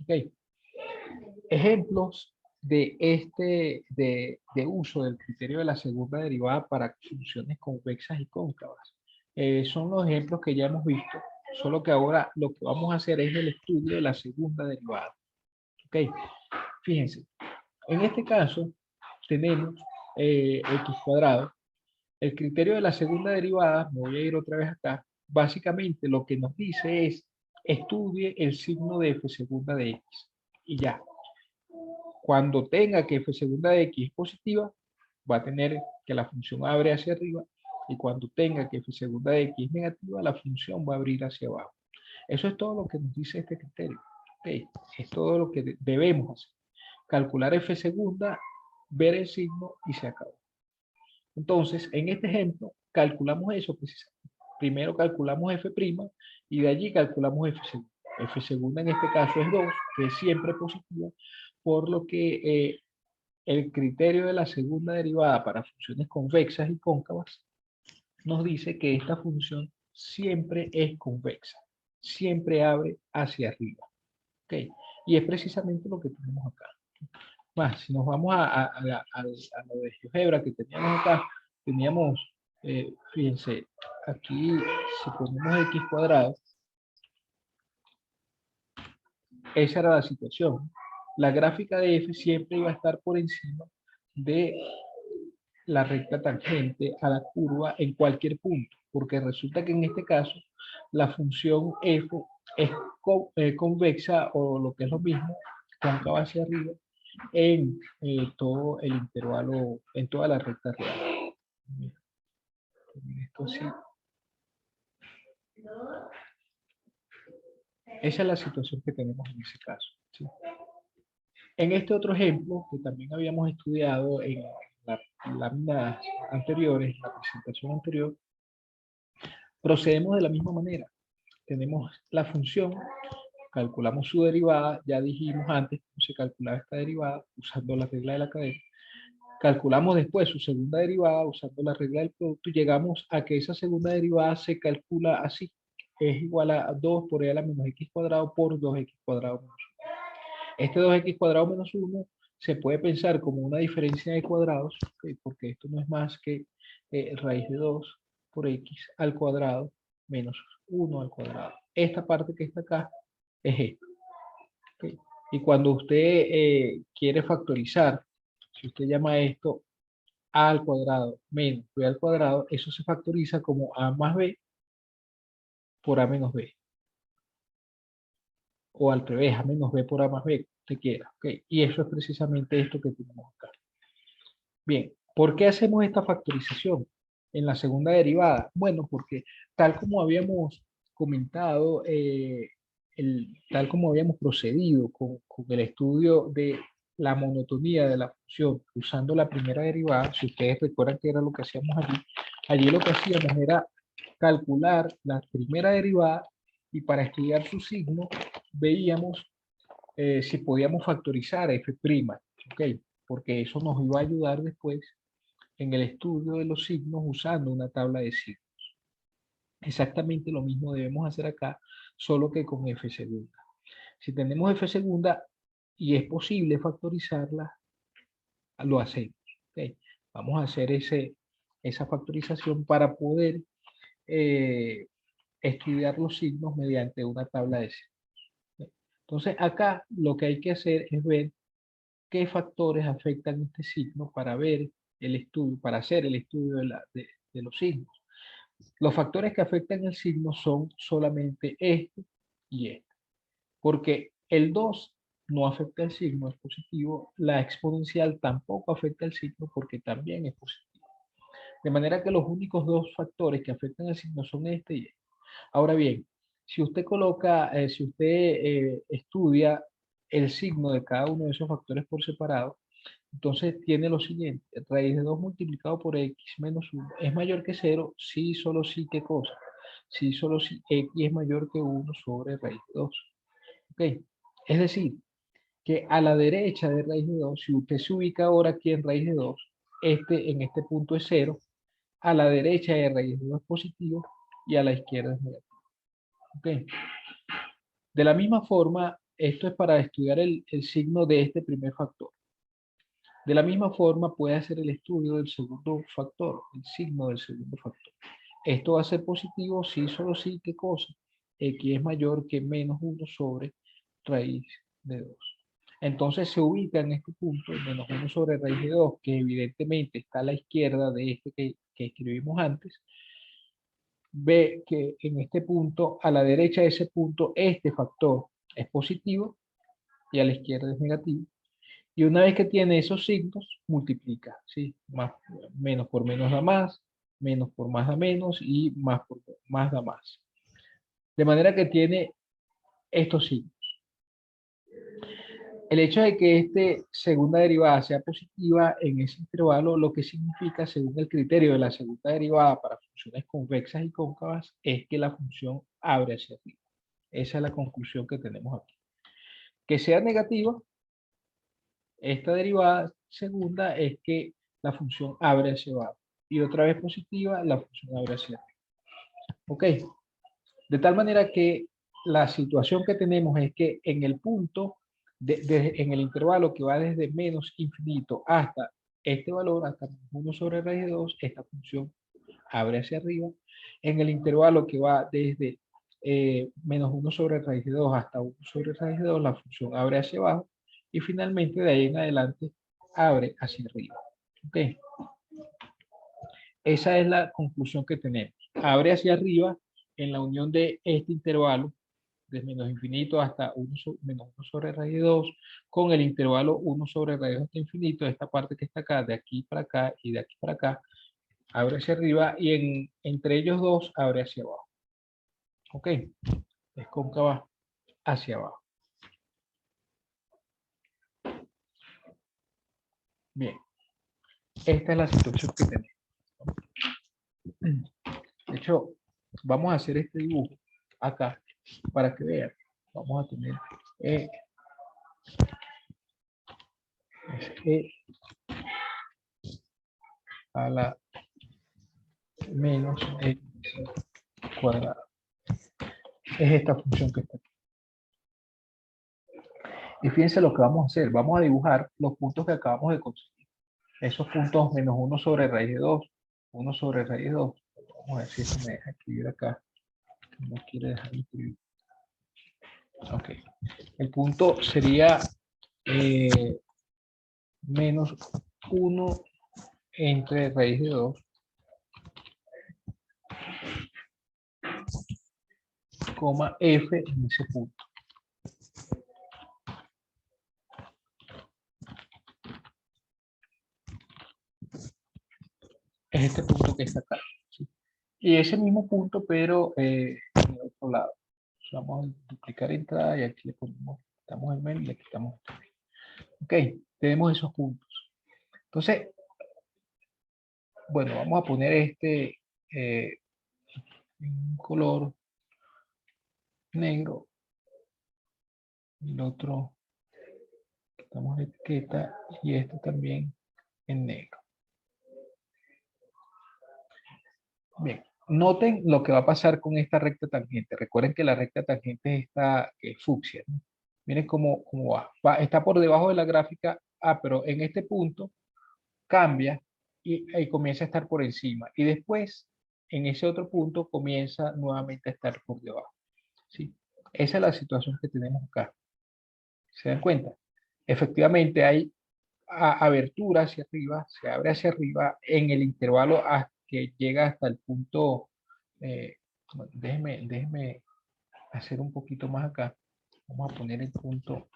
¿Okay? Ejemplos de uso del criterio de la segunda derivada para funciones convexas y cóncavas. Son los ejemplos que ya hemos visto, solo que ahora lo que vamos a hacer es el estudio de la segunda derivada. ¿Ok? Fíjense, en este caso tenemos x cuadrado. El criterio de la segunda derivada, me voy a ir otra vez acá, básicamente lo que nos dice es estudie el signo de f segunda de x. Y ya. Cuando tenga que f segunda de x es positiva, va a tener que la función abre hacia arriba, y cuando tenga que f segunda de x es negativa, la función va a abrir hacia abajo. Eso es todo lo que nos dice este criterio. ¿Okay? Es todo lo que debemos hacer. Calcular f segunda, ver el signo y se acabó. Entonces, en este ejemplo, calculamos eso precisamente. Primero calculamos f' y de allí calculamos f segunda. F segunda en este caso es 2, que es siempre positiva, por lo que el criterio de la segunda derivada para funciones convexas y cóncavas nos dice que esta función siempre es convexa, siempre abre hacia arriba. ¿Okay? Y es precisamente lo que tenemos acá. Más, si nos vamos a lo de GeoGebra que teníamos acá, teníamos, fíjense, aquí si ponemos x cuadrado, esa era la situación. La gráfica de f siempre iba a estar por encima de la recta tangente a la curva en cualquier punto, porque resulta que en este caso la función f es convexa, o lo que es lo mismo, cóncava hacia arriba, en todo el intervalo, en toda la recta real. Esto sí. Esa es la situación que tenemos en ese caso. ¿Sí? En este otro ejemplo, que también habíamos estudiado en las láminas anteriores, en la presentación anterior, procedemos de la misma manera. Tenemos la función, calculamos su derivada, ya dijimos antes cómo se calculaba esta derivada usando la regla de la cadena. Calculamos después su segunda derivada usando la regla del producto y llegamos a que esa segunda derivada se calcula así. Es igual a 2 por e a la menos x cuadrado por 2x cuadrado menos 1. Este 2x cuadrado menos 1 se puede pensar como una diferencia de cuadrados, ¿okay? Porque esto no es más que raíz de 2 por x al cuadrado menos 1 al cuadrado. Esta parte que está acá es esto. ¿Okay? Y cuando usted quiere factorizar, si usted llama esto a al cuadrado menos b al cuadrado, eso se factoriza como a más b por a menos b. O al revés, a menos b por a más b, usted quiera. ¿Okay? Y eso es precisamente esto que tenemos acá. Bien, ¿por qué hacemos esta factorización en la segunda derivada? Bueno, porque tal como habíamos comentado, tal como habíamos procedido con el estudio de la monotonía de la función usando la primera derivada, si ustedes recuerdan que era lo que hacíamos allí lo que hacíamos era calcular la primera derivada y para estudiar su signo veíamos si podíamos factorizar f', ¿ok? Porque eso nos iba a ayudar después en el estudio de los signos usando una tabla de signos. Exactamente lo mismo debemos hacer acá, solo que con f segunda. Si tenemos f segunda y es posible factorizarla, lo hacemos. ¿Okay? Vamos a hacer esa factorización para poder estudiar los signos mediante una tabla de signos. ¿Okay? Entonces acá lo que hay que hacer es ver qué factores afectan este signo para ver el estudio, para hacer el estudio de los signos. Los factores que afectan el signo son solamente este y este, porque el 2 no afecta el signo, es positivo, la exponencial tampoco afecta el signo porque también es positivo. De manera que los únicos dos factores que afectan el signo son este y este. Ahora bien, si usted coloca, si usted estudia el signo de cada uno de esos factores por separado, entonces tiene lo siguiente, raíz de 2 multiplicado por x menos 1 es mayor que 0, sí, solo sí, ¿qué cosa? Sí, solo si x es mayor que 1 sobre raíz de 2. ¿Ok? Es decir, que a la derecha de raíz de 2, si usted se ubica ahora aquí en raíz de 2, en este punto es 0, a la derecha de raíz de 2 es positivo y a la izquierda es negativo. ¿Ok? De la misma forma, esto es para estudiar el signo de este primer factor. De la misma forma, puede hacer el estudio del segundo factor, el signo del segundo factor. Esto va a ser positivo si solo si, ¿qué cosa? X es mayor que menos 1 sobre raíz de 2. Entonces se ubica en este punto, el menos 1 sobre raíz de 2, que evidentemente está a la izquierda de este que escribimos antes. Ve que en este punto, a la derecha de ese punto, este factor es positivo y a la izquierda es negativo. Y una vez que tiene esos signos, multiplica, ¿sí? Menos por menos da más, menos por más da menos y más por más da más. De manera que tiene estos signos. El hecho de que esta segunda derivada sea positiva en ese intervalo, lo que significa, según el criterio de la segunda derivada para funciones convexas y cóncavas, es que la función abre hacia arriba. Esa es la conclusión que tenemos aquí. Que sea negativa, esta derivada segunda es que la función abre hacia abajo. Y otra vez positiva, la función abre hacia arriba. ¿Ok? De tal manera que la situación que tenemos es que en el punto, en el intervalo que va desde menos infinito hasta este valor, hasta 1 sobre raíz de 2, esta función abre hacia arriba. En el intervalo que va desde menos 1 sobre raíz de 2 hasta 1 sobre raíz de 2, la función abre hacia abajo. Y finalmente, de ahí en adelante, abre hacia arriba. ¿Ok? Esa es la conclusión que tenemos. Abre hacia arriba en la unión de este intervalo, de menos infinito hasta menos 1 sobre raíz de 2, con el intervalo 1 sobre raíz de 2 hasta infinito, esta parte que está acá, de aquí para acá y de aquí para acá, abre hacia arriba y entre ellos dos abre hacia abajo. ¿Ok? Es cóncava hacia abajo. Bien. Esta es la situación que tenemos. De hecho, vamos a hacer este dibujo acá para que vean. Vamos a tener E a la menos X cuadrado. Es esta función que está aquí. Y fíjense lo que vamos a hacer. Vamos a dibujar los puntos que acabamos de conseguir. Esos puntos menos 1 sobre raíz de 2, 1 sobre raíz de 2. Vamos a ver si eso me deja escribir acá. No quiere dejar escribir. Ok. El punto sería menos 1 entre raíz de 2 coma f en ese punto. es este punto que está acá, ¿sí? Y ese mismo punto, pero en el otro lado. Vamos a duplicar entrada y aquí le ponemos, quitamos el mail y le quitamos este mail. Ok, tenemos esos puntos. Entonces, bueno, vamos a poner este en un color negro y el otro, quitamos la etiqueta y este también en negro. Bien, noten lo que va a pasar con esta recta tangente. Recuerden que la recta tangente es esta fucsia, ¿no? Miren cómo está por debajo de la gráfica, pero en este punto cambia y comienza a estar por encima. Y después, en ese otro punto, comienza nuevamente a estar por debajo, ¿sí? Esa es la situación que tenemos acá. ¿Se dan cuenta? Efectivamente hay abertura hacia arriba, se abre hacia arriba en el intervalo que llega hasta el punto. eh, déjeme hacer un poquito más acá. Vamos a poner el punto.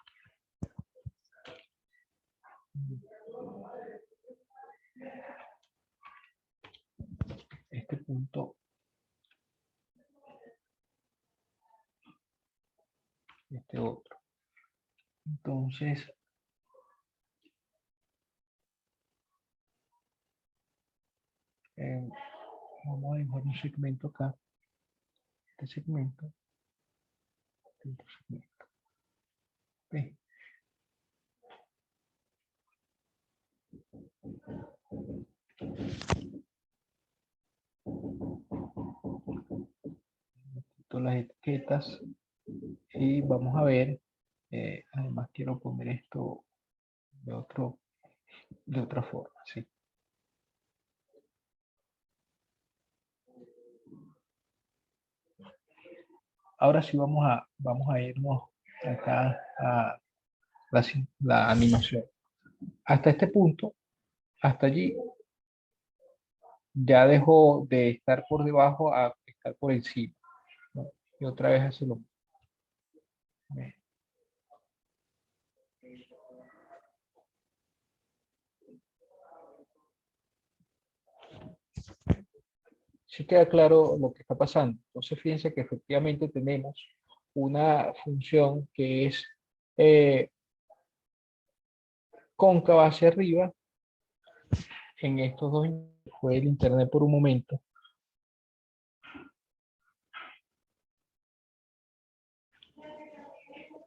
Este punto. Este otro. Entonces, vamos a dibujar un segmento acá. Este segmento. Este otro segmento. ¿Ve? Quito las etiquetas y vamos a ver. Además quiero poner esto de otra forma, ¿sí? Ahora sí vamos a irnos acá a la animación. Hasta este punto, hasta allí, ya dejó de estar por debajo a estar por encima, ¿no? Y otra vez hace lo mismo. Sí queda claro lo que está pasando. Entonces, fíjense que efectivamente tenemos una función que es cóncava hacia arriba. En estos dos fue el internet por un momento.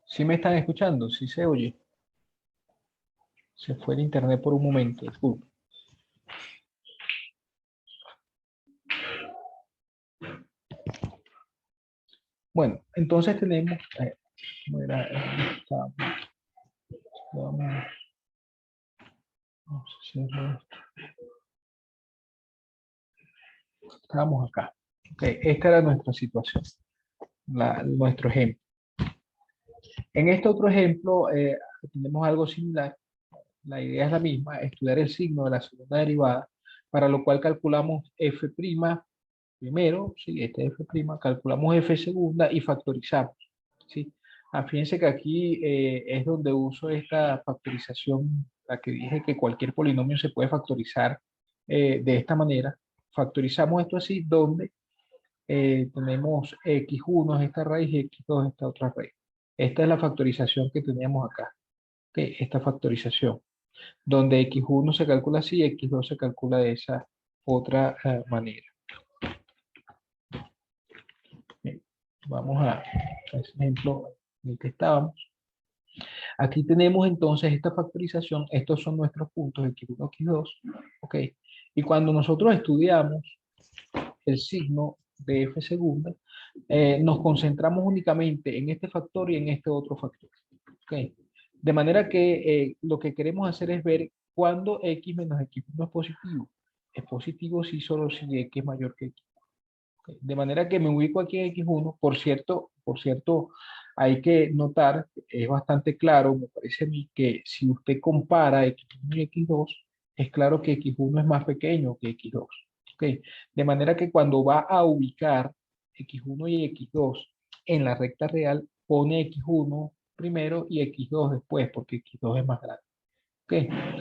¿Sí me están escuchando? ¿Sí se oye? Se fue el internet por un momento, disculpe. Bueno, entonces tenemos, ¿cómo era? Vamos a hacerlo esto. Estábamos acá. Okay, esta era nuestra situación, nuestro ejemplo. En este otro ejemplo tenemos algo similar. La idea es la misma, estudiar el signo de la segunda derivada, para lo cual calculamos f' primero, ¿sí? Este f', calculamos f segunda y factorizamos, ¿sí? Fíjense que aquí es donde uso esta factorización, la que dije que cualquier polinomio se puede factorizar de esta manera. Factorizamos esto así, donde tenemos x1 es esta raíz y x2 es esta otra raíz. Esta es la factorización que teníamos acá, ¿okay? Esta factorización, donde x1 se calcula así y x2 se calcula de esa otra manera. Bien, vamos a ese ejemplo en el que estábamos. Aquí tenemos entonces esta factorización, estos son nuestros puntos x1, x2, ¿ok? Y cuando nosotros estudiamos el signo de f segunda, nos concentramos únicamente en este factor y en este otro factor, ¿ok? De manera que lo que queremos hacer es ver cuándo x menos x1 es positivo. Es positivo si solo si x es mayor que x. De manera que me ubico aquí en X1. Por cierto, hay que notar, es bastante claro, me parece a mí, que si usted compara X1 y X2, es claro que X1 es más pequeño que X2. ¿Ok? De manera que cuando va a ubicar X1 y X2 en la recta real, pone X1 primero y X2 después, porque X2 es más grande. ¿Ok?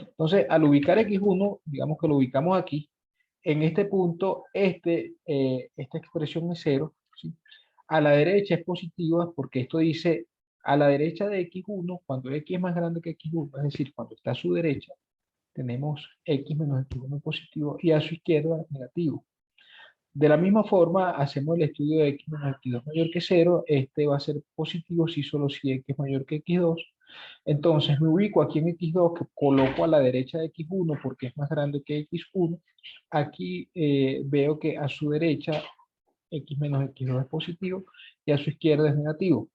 Entonces, al ubicar X1, digamos que lo ubicamos aquí, en este punto, esta expresión es 0, ¿sí? A la derecha es positiva porque esto dice a la derecha de x1, cuando x es más grande que x1, es decir, cuando está a su derecha, tenemos x menos x1 positivo y a su izquierda negativo. De la misma forma, hacemos el estudio de x menos x2 mayor que 0. Este va a ser positivo si solo si x es mayor que x2. Entonces me ubico aquí en x2, que coloco a la derecha de x1 porque es más grande que x1. Aquí veo que a su derecha x menos x2 es positivo y a su izquierda es negativo.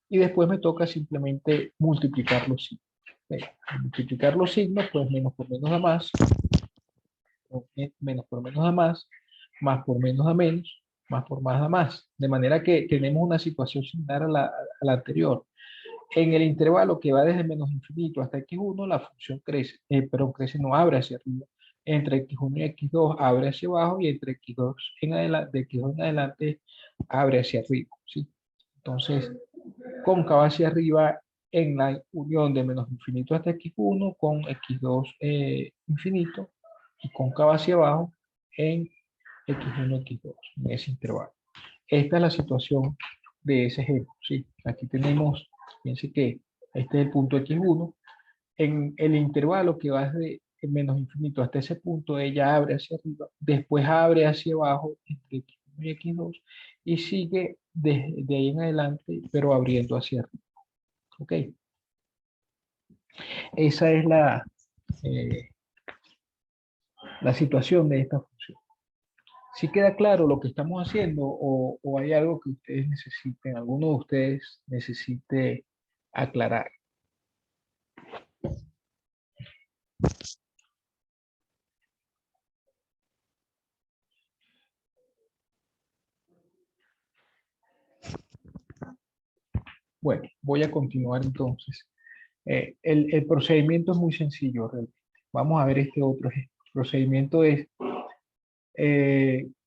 Y después me toca simplemente multiplicar los signos. Multiplicar los signos, pues menos por menos da más, menos por menos da más por menos da menos, más por más da más. De manera que tenemos una situación similar a la anterior. En el intervalo que va desde menos infinito hasta x1, la función crece, pero crece no abre hacia arriba. Entre x1 y x2 abre hacia abajo y entre x2 en adelante, de x2 en adelante abre hacia arriba, ¿sí? Entonces, cóncava hacia arriba en la unión de menos infinito hasta x1 con x2 infinito y cóncava hacia abajo en x1, x2, en ese intervalo. Esta es la situación de ese ejemplo, ¿sí? Aquí tenemos, fíjense que este es el punto x1. En el intervalo que va desde menos infinito hasta ese punto, ella abre hacia arriba, después abre hacia abajo entre x1 y x2 y sigue de ahí en adelante, pero abriendo hacia arriba. ¿Ok? Esa es eh, la situación de esta función. Si queda claro lo que estamos haciendo o hay algo que ustedes necesiten, alguno de ustedes necesite aclarar. Bueno, voy a continuar entonces. El procedimiento es muy sencillo realmente. Vamos a ver este otro ejemplo. El procedimiento es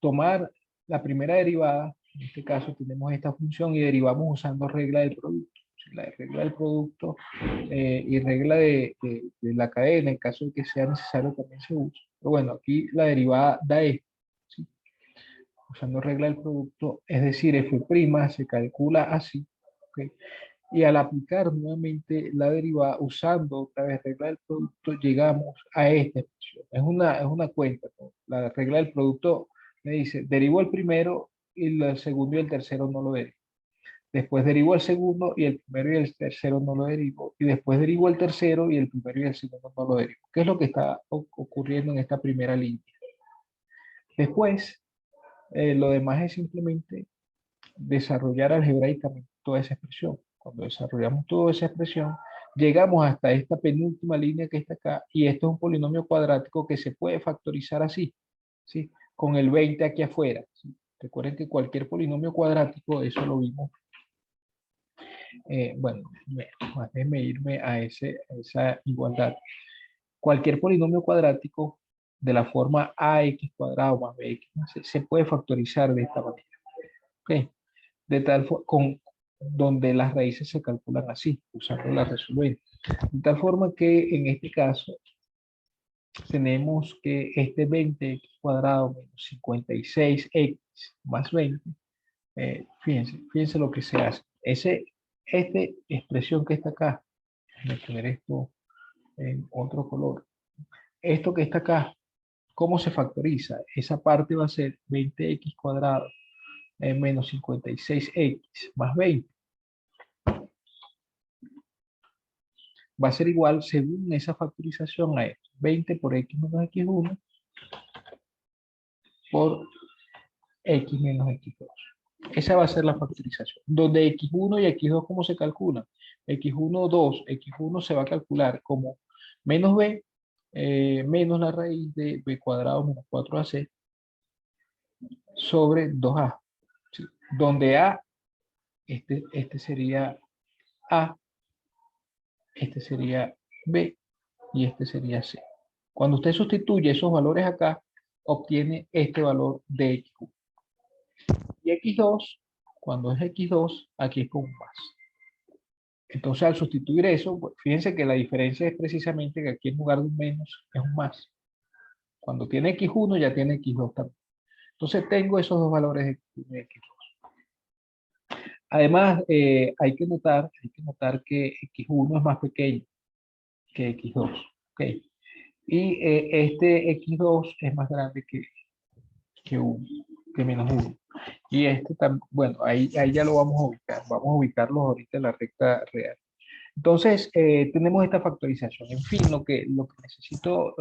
tomar la primera derivada, en este caso tenemos esta función y derivamos usando regla del producto. La regla del producto y regla de la cadena, en caso de que sea necesario también se usa. Pero bueno, aquí la derivada da esto, ¿sí? Usando regla del producto, es decir, f' se calcula así, ¿ok? Y al aplicar nuevamente la derivada usando otra vez regla del producto, llegamos a esta expresión. Es una cuenta, ¿no? La regla del producto me dice, derivo el primero y el segundo y el tercero no lo derivo. Después derivo el segundo y el primero y el tercero no lo derivo. Y después derivo el tercero y el primero y el segundo no lo derivo. ¿Qué es lo que está ocurriendo en esta primera línea? Después, lo demás es simplemente desarrollar algebraicamente toda esa expresión. Cuando desarrollamos toda esa expresión, llegamos hasta esta penúltima línea que está acá, y esto es un polinomio cuadrático que se puede factorizar así, ¿sí? Con el 20 aquí afuera, ¿sí? Recuerden que cualquier polinomio cuadrático, eso lo vimos, bueno, déjenme irme a esa igualdad. Cualquier polinomio cuadrático de la forma ax cuadrado más bx más c se puede factorizar de esta manera. ¿Ok? De tal forma, donde las raíces se calculan así, usando la resolvente. De tal forma que en este caso tenemos que este 20x cuadrado menos 56x más 20, fíjense lo que se hace. Esta expresión que está acá, voy a poner esto en otro color. Esto que está acá, ¿cómo se factoriza? Esa parte va a ser 20x cuadrado menos 56x más 20. Va a ser igual según esa factorización a esto. 20 por x menos x1 por x menos x2. Esa va a ser la factorización. Donde x1 y x2, ¿cómo se calculan? x1, 2, x1 se va a calcular como menos b menos la raíz de b cuadrado menos 4ac sobre 2a. ¿Sí? Donde a, este sería a, este sería b y este sería c. Cuando usted sustituye esos valores acá, obtiene este valor de x1. Y x2, cuando es x2, aquí es con un más. Entonces, al sustituir eso, pues, fíjense que la diferencia es precisamente que aquí en lugar de un menos es un más. Cuando tiene X1 ya tiene X2 también. Entonces tengo esos dos valores de X1 y X2. Además, hay que notar que X1 es más pequeño que X2. ¿Ok? Y este X2 es más grande que 1, que -1. Y este también, bueno, ahí ya lo vamos a ubicar. Vamos a ubicarlos ahorita en la recta real. Entonces, tenemos esta factorización. En fin, lo que necesito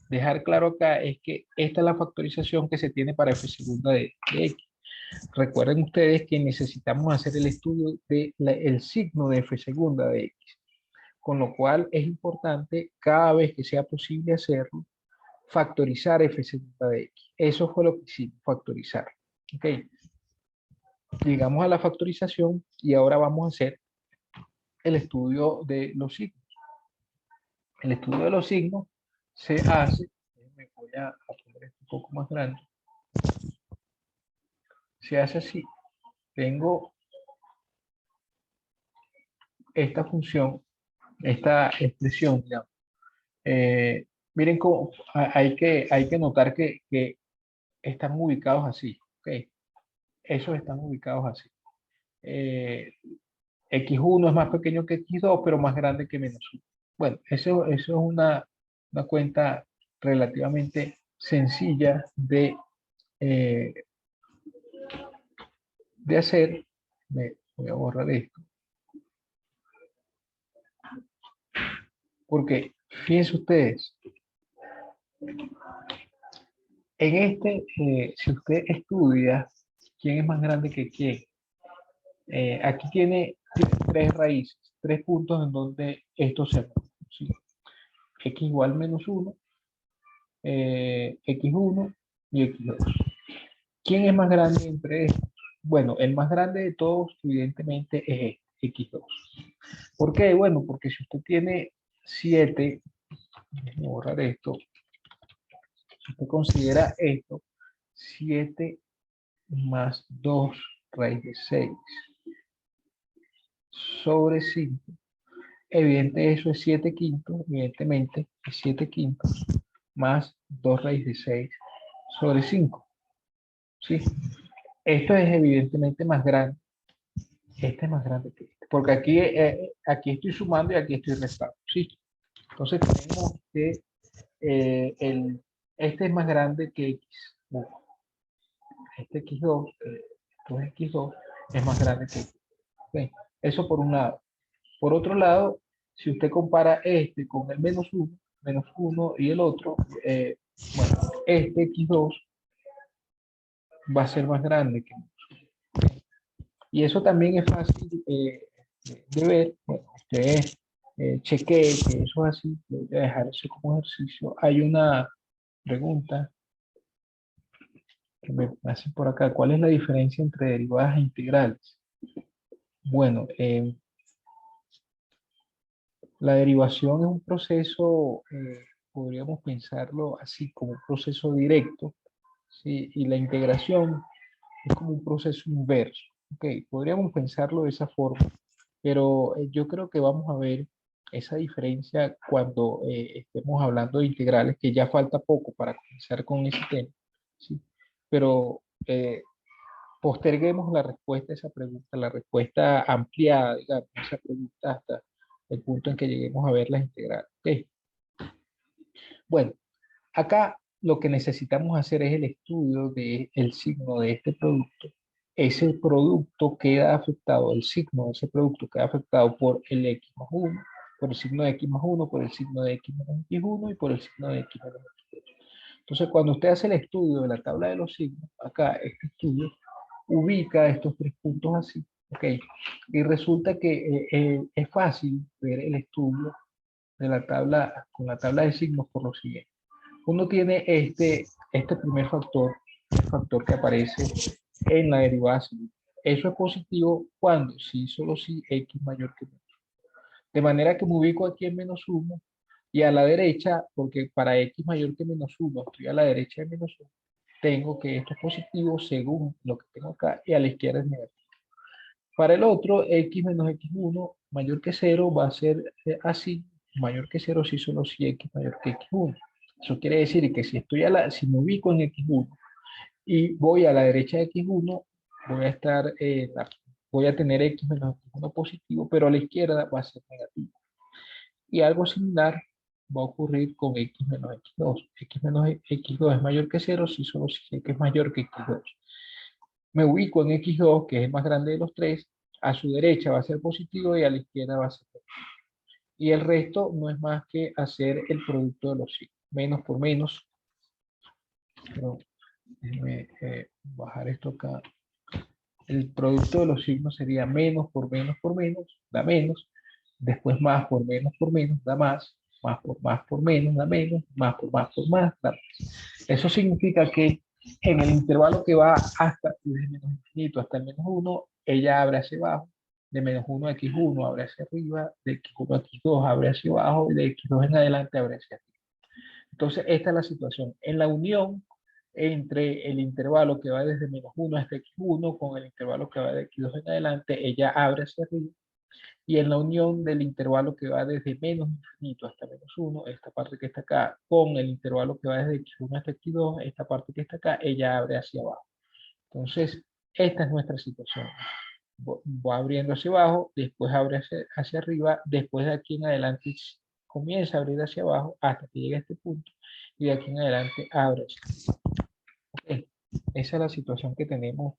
dejar claro acá es que esta es la factorización que se tiene para f segunda de x. Recuerden ustedes que necesitamos hacer el estudio del signo de f segunda de x, con lo cual es importante cada vez que sea posible hacerlo, factorizar f segunda de x. Eso fue lo que hicimos, factorizar. ¿Ok? Llegamos a la factorización y ahora vamos a hacer el estudio de los signos. El estudio de los signos se hace, me voy a poner esto un poco más grande, se hace así. Tengo esta función, esta expresión, digamos. Miren cómo hay que notar que están ubicados así. ¿Ok? Esos están ubicados así. X1 es más pequeño que X2, pero más grande que -1. Bueno, eso es una cuenta relativamente sencilla eh, de hacer. Voy a borrar esto. Porque, fíjense ustedes, en si usted estudia quién es más grande que quién, aquí tiene tres raíces, tres puntos en donde esto se mueve, ¿sí? X igual -1, X1 y X2. ¿Quién es más grande entre estos? Bueno, el más grande de todos, evidentemente, es X2. ¿Por qué? Bueno, porque si usted tiene 7, déjeme borrar esto, si usted considera esto, 7 más 2 raíz de 6 sobre 5, evidente eso es 7 quintos, evidentemente es 7 quintos más 2 raíz de 6 sobre 5. ¿Sí? Esto es evidentemente más grande. Este es más grande que este, porque aquí estoy sumando y aquí estoy restando. ¿Sí? Entonces tenemos que este es más grande que X. Bueno, este X2, esto es X2, es más grande que X. ¿Okay? Eso por un lado. Por otro lado, si usted compara este con el -1 y el otro, bueno, este X2 va a ser más grande que -1. Y eso también es fácil de ver. Bueno, usted chequee que eso es así. Voy a dejar eso como ejercicio. Hay una pregunta que me hacen por acá. ¿Cuál es la diferencia entre derivadas e integrales? Bueno, la derivación es un proceso, podríamos pensarlo así, como un proceso directo, ¿sí? Y la integración es como un proceso inverso. Ok, podríamos pensarlo de esa forma, pero yo creo que vamos a ver esa diferencia cuando estemos hablando de integrales, que ya falta poco para comenzar con ese tema, ¿sí? Pero posterguemos la respuesta a esa pregunta, la respuesta ampliada, digamos, a esa pregunta hasta el punto en que lleguemos a ver las integrales. ¿Ok? Bueno, acá lo que necesitamos hacer es el estudio del signo de este producto. Ese producto queda afectado, el signo de ese producto queda afectado por el X más 1, por el signo de X más 1, por el signo de X menos X1 y por el signo de X menos X2. Entonces, cuando usted hace el estudio de la tabla de los signos, acá este estudio ubica estos tres puntos así, ¿ok? Y resulta que es fácil ver el estudio de la tabla, con la tabla de signos por lo siguiente. Uno tiene este primer factor, el factor que aparece en la derivada siguiente. Eso es positivo cuando, sí, solo si x mayor que menos. De manera que me ubico aquí en -1 y a la derecha, porque para x mayor que -1 estoy a la derecha de -1, tengo que esto es positivo según lo que tengo acá y a la izquierda es negativo. Para el otro, x menos x1 mayor que 0 va a ser así, mayor que 0 si solo si x mayor que x1. Eso quiere decir que si si me ubico en X1 y voy a la derecha de X1, voy a estar, voy a tener X menos X1 positivo, pero a la izquierda va a ser negativo. Y algo similar va a ocurrir con X menos X2. X menos X2 es mayor que 0 si solo si X es mayor que X2. Me ubico en X2, que es el más grande de los tres, a su derecha va a ser positivo y a la izquierda va a ser negativo. Y el resto no es más que hacer el producto de los signos. Menos por menos. Pero déjeme bajar esto acá. El producto de los signos sería menos por menos por menos, da menos. Después más por menos, da más. Más por menos, da menos. Más por más, da más. Eso significa que en el intervalo que va hasta desde menos infinito hasta el menos 1, ella abre hacia abajo. De menos 1 a x1 abre hacia arriba. De x1 a x2 abre hacia abajo. Y de x2 en adelante abre hacia arriba. Entonces, esta es la situación. En la unión entre el intervalo que va desde menos 1 hasta x1 con el intervalo que va de x2 en adelante, ella abre hacia arriba. Y en la unión del intervalo que va desde menos infinito hasta menos 1, esta parte que está acá, con el intervalo que va desde x1 hasta x2, esta parte que está acá, ella abre hacia abajo. Entonces, esta es nuestra situación. Va abriendo hacia abajo, después abre hacia arriba, después de aquí en adelante comienza a abrir hacia abajo hasta que llegue a este punto y de aquí en adelante abre hacia arriba. Okay. Esa es la situación que tenemos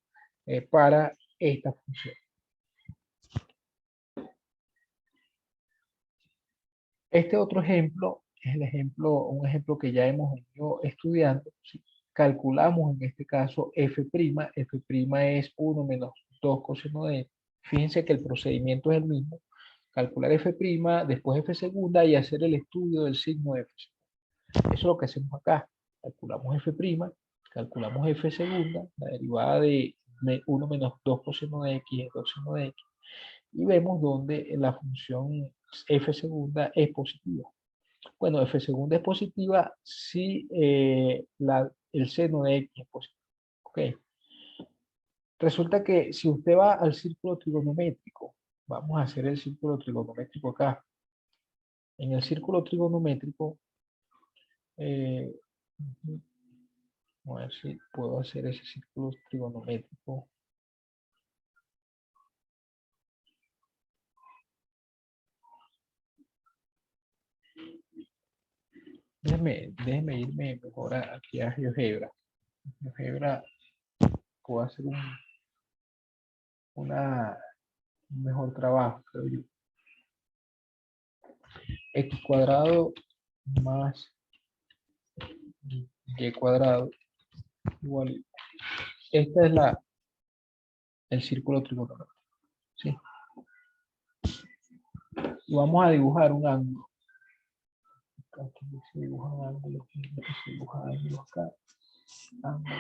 para esta función. Este otro ejemplo es un ejemplo que ya hemos venido estudiando. ¿Sí? Calculamos en este caso f'. F' es 1 menos 2 coseno de f. Fíjense que el procedimiento es el mismo. Calcular f', después f segunda y hacer el estudio del signo f. Eso es lo que hacemos acá. Calculamos f', calculamos f segunda, la derivada de 1 menos 2 coseno de x es 2 seno de x. Y vemos donde la función f segunda es positiva. Bueno, f segunda es positiva si el seno de x es positivo. Ok. Resulta que si usted va al círculo trigonométrico, vamos a hacer el círculo trigonométrico acá. En el círculo trigonométrico, vamos a ver si puedo hacer ese círculo trigonométrico. Déjeme irme mejor aquí a GeoGebra. GeoGebra puedo hacer un mejor trabajo, creo yo. X cuadrado más y cuadrado igual. Esta es el círculo trigonométrico. ¿Sí? Y vamos a dibujar un ángulo. Aquí se dibuja un ángulo. Se dibuja un ángulo acá. Ángulo.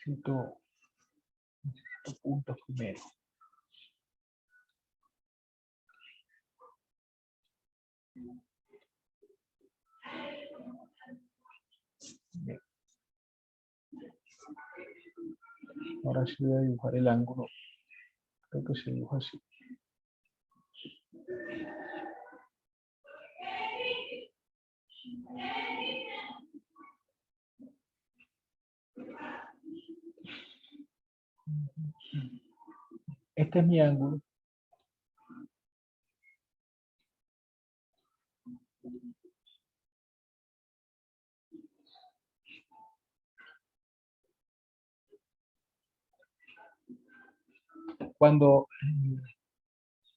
Necesito puntos primero. Bien. Ahora sí voy a dibujar el ángulo. Creo que se dibuja así. Este es mi ángulo. Cuando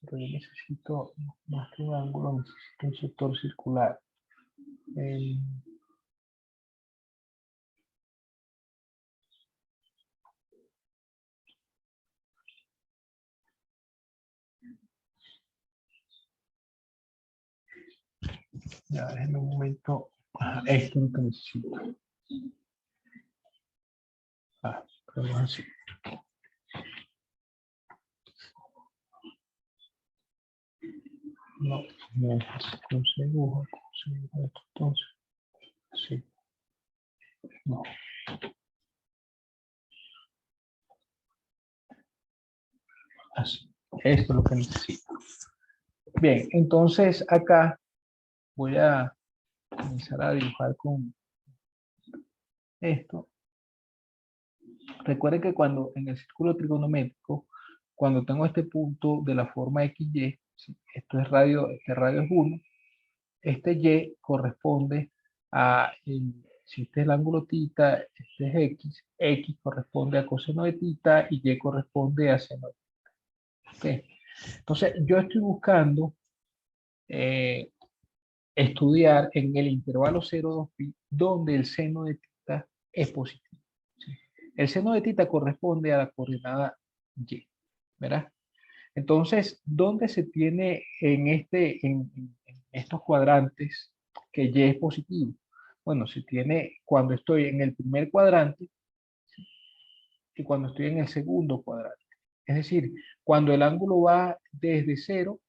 pero yo necesito más que un ángulo, necesito un sector circular. Ya, déjenme un momento. Esto es lo que necesito. Pero así. No, no, ¿cómo se dibuja? ¿Cómo se dibuja esto entonces? Sí. No. Así. Esto es lo que necesito. Bien, entonces acá voy a comenzar a dibujar con esto. Recuerden que cuando en el círculo trigonométrico, cuando tengo este punto de la forma XY, ¿sí? Esto es radio, este radio es 1, este Y corresponde a, si este es el ángulo θ, este es X corresponde a coseno de θ y Y corresponde a seno de θ. ¿Okay? Entonces, yo estoy buscando estudiar en el intervalo 0,2pi, donde el seno de θ es positivo. ¿Sí? El seno de θ corresponde a la coordenada Y, ¿verdad? Entonces, ¿dónde se tiene en estos cuadrantes que Y es positivo? Bueno, se tiene cuando estoy en el primer cuadrante y cuando estoy en el segundo cuadrante. Es decir, cuando el ángulo va desde 0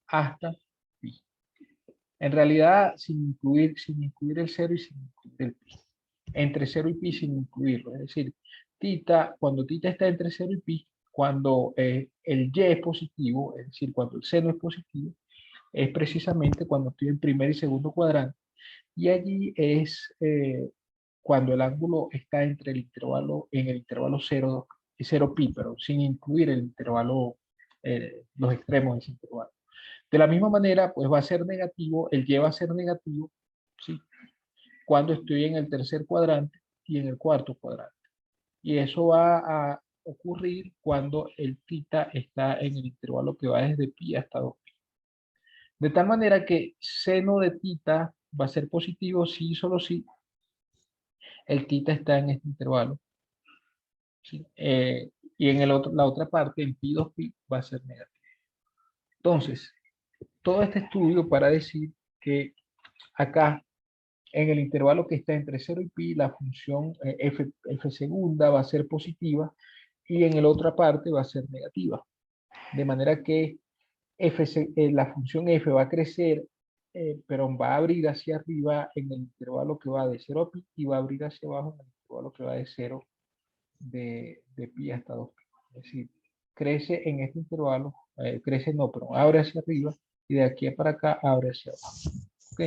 hasta pi. En realidad, sin incluir el 0 y sin incluir el pi. Entre 0 y pi sin incluirlo. Es decir, cuando θ está entre 0 y pi, cuando el y es positivo, es decir, cuando el seno es positivo, es precisamente cuando estoy en primer y segundo cuadrante. Y allí es cuando el ángulo está entre en el intervalo 0 y 0 pi, pero sin incluir el intervalo, los extremos de ese intervalo. De la misma manera, pues va a ser negativo, el y va a ser negativo, ¿sí? Cuando estoy en el tercer cuadrante y en el cuarto cuadrante. Y eso va a ocurrir cuando el θ está en el intervalo que va desde pi hasta 2pi. De tal manera que seno de θ va a ser positivo si y solo si el θ está en este intervalo. ¿Sí? Y en la otra parte, en pi 2pi, va a ser negativo. Entonces, todo este estudio para decir que acá, en el intervalo que está entre 0 y pi, la función f segunda va a ser positiva y en la otra parte va a ser negativa. De manera que la función f va a crecer, pero va a abrir hacia arriba en el intervalo que va de 0 a pi y va a abrir hacia abajo en el intervalo que va de 0 de pi hasta 2pi. Es decir, crece en este intervalo, crece no, pero abre hacia arriba y de aquí para acá abre hacia abajo. ¿Ok?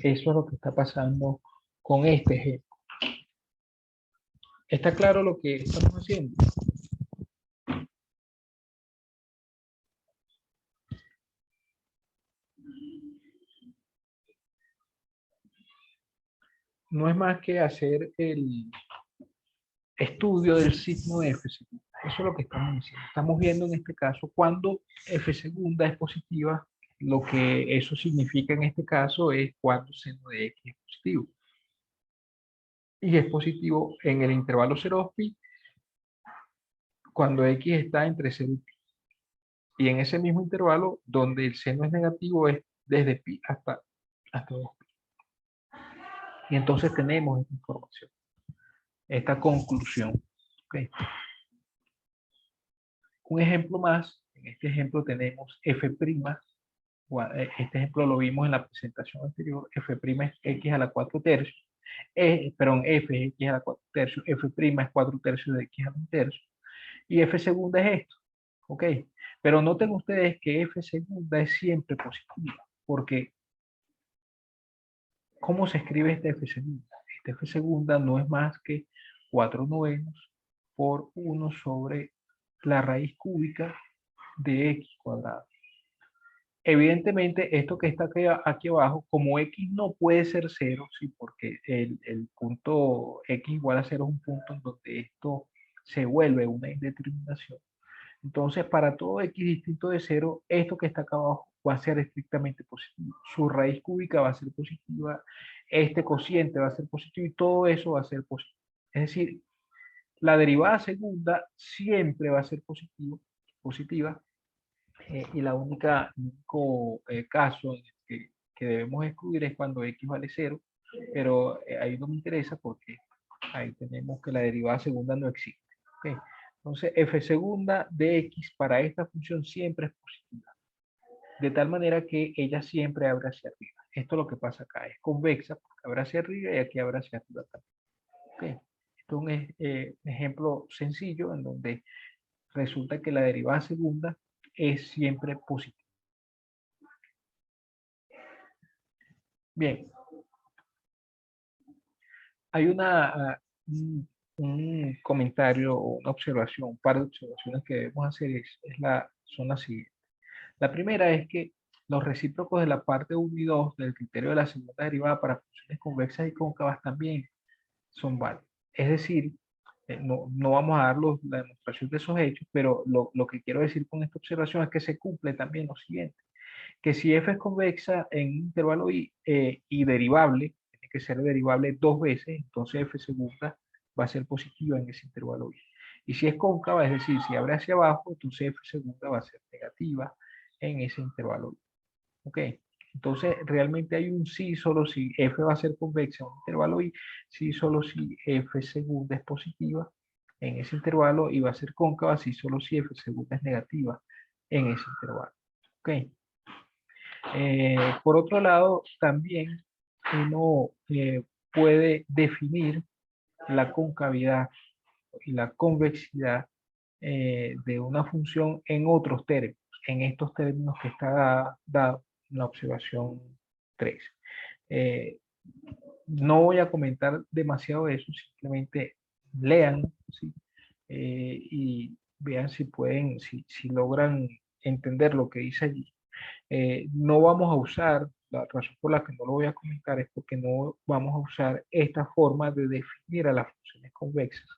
Eso es lo que está pasando con este ejemplo. ¿Está claro lo que estamos haciendo? No es más que hacer el estudio del signo de f segunda. Eso es lo que estamos diciendo. Estamos viendo en este caso cuando f segunda es positiva, lo que eso significa en este caso es cuando seno de x es positivo. Y es positivo en el intervalo 0 pi cuando x está entre 0 y pi. Y en ese mismo intervalo donde el seno es negativo es desde pi hasta 2pi. Y entonces tenemos esta información, esta conclusión. ¿Okay? Un ejemplo más, en este ejemplo tenemos f', este ejemplo lo vimos en la presentación anterior, f' es x a la 4 tercios, perdón, f es x a la 4 tercios, f' es 4 tercios de x a la 1 tercio, y f segunda es esto, ¿ok? Pero noten ustedes que f segunda es siempre positiva, porque ¿cómo se escribe este f segunda? Este f segunda no es más que 4 novenos por 1 sobre la raíz cúbica de x cuadrado. Evidentemente, esto que está aquí abajo, como x no puede ser 0, ¿sí? Porque el punto x igual a 0 es un punto en donde esto se vuelve una indeterminación. Entonces, para todo x distinto de 0, esto que está acá abajo va a ser estrictamente positivo. Su raíz cúbica va a ser positiva, este cociente va a ser positivo y todo eso va a ser positivo. Es decir, la derivada segunda siempre va a ser positiva, y el único caso en el que debemos excluir es cuando x vale 0, pero ahí no me interesa porque ahí tenemos que la derivada segunda no existe. ¿Okay? Entonces, f segunda de x para esta función siempre es positiva, de tal manera que ella siempre abre hacia arriba. Esto es lo que pasa acá, es convexa porque abre hacia arriba y aquí abre hacia arriba también. ¿Okay? Esto es un ejemplo sencillo en donde resulta que la derivada segunda es siempre positiva. Bien, hay un comentario o una observación, un par de observaciones que debemos hacer son las siguientes. La primera es que los recíprocos de la parte 1 y 2 del criterio de la segunda derivada para funciones convexas y cóncavas también son válidos. Es decir, no vamos a dar la demostración de esos hechos, pero lo que quiero decir con esta observación es que se cumple también lo siguiente, que si f es convexa en un intervalo y derivable, tiene que ser derivable dos veces, entonces f segunda va a ser positiva en ese intervalo y. Y si es cóncava, es decir, si abre hacia abajo, entonces f segunda va a ser negativa en ese intervalo y. ¿Ok? Entonces, realmente hay un sí solo si f va a ser convexa en un intervalo y sí solo si f segunda es positiva en ese intervalo y va a ser cóncava si solo si f segunda es negativa en ese intervalo. ¿Ok? Por otro lado, también uno puede definir la concavidad y la convexidad de una función en otros términos, en estos términos que está dado en la observación 3. Eh, no voy a comentar demasiado eso, simplemente lean, ¿sí? Y vean si pueden, si logran entender lo que dice allí. No vamos a usar, la razón por la que no lo voy a comentar es porque no vamos a usar esta forma de definir a las funciones convexas.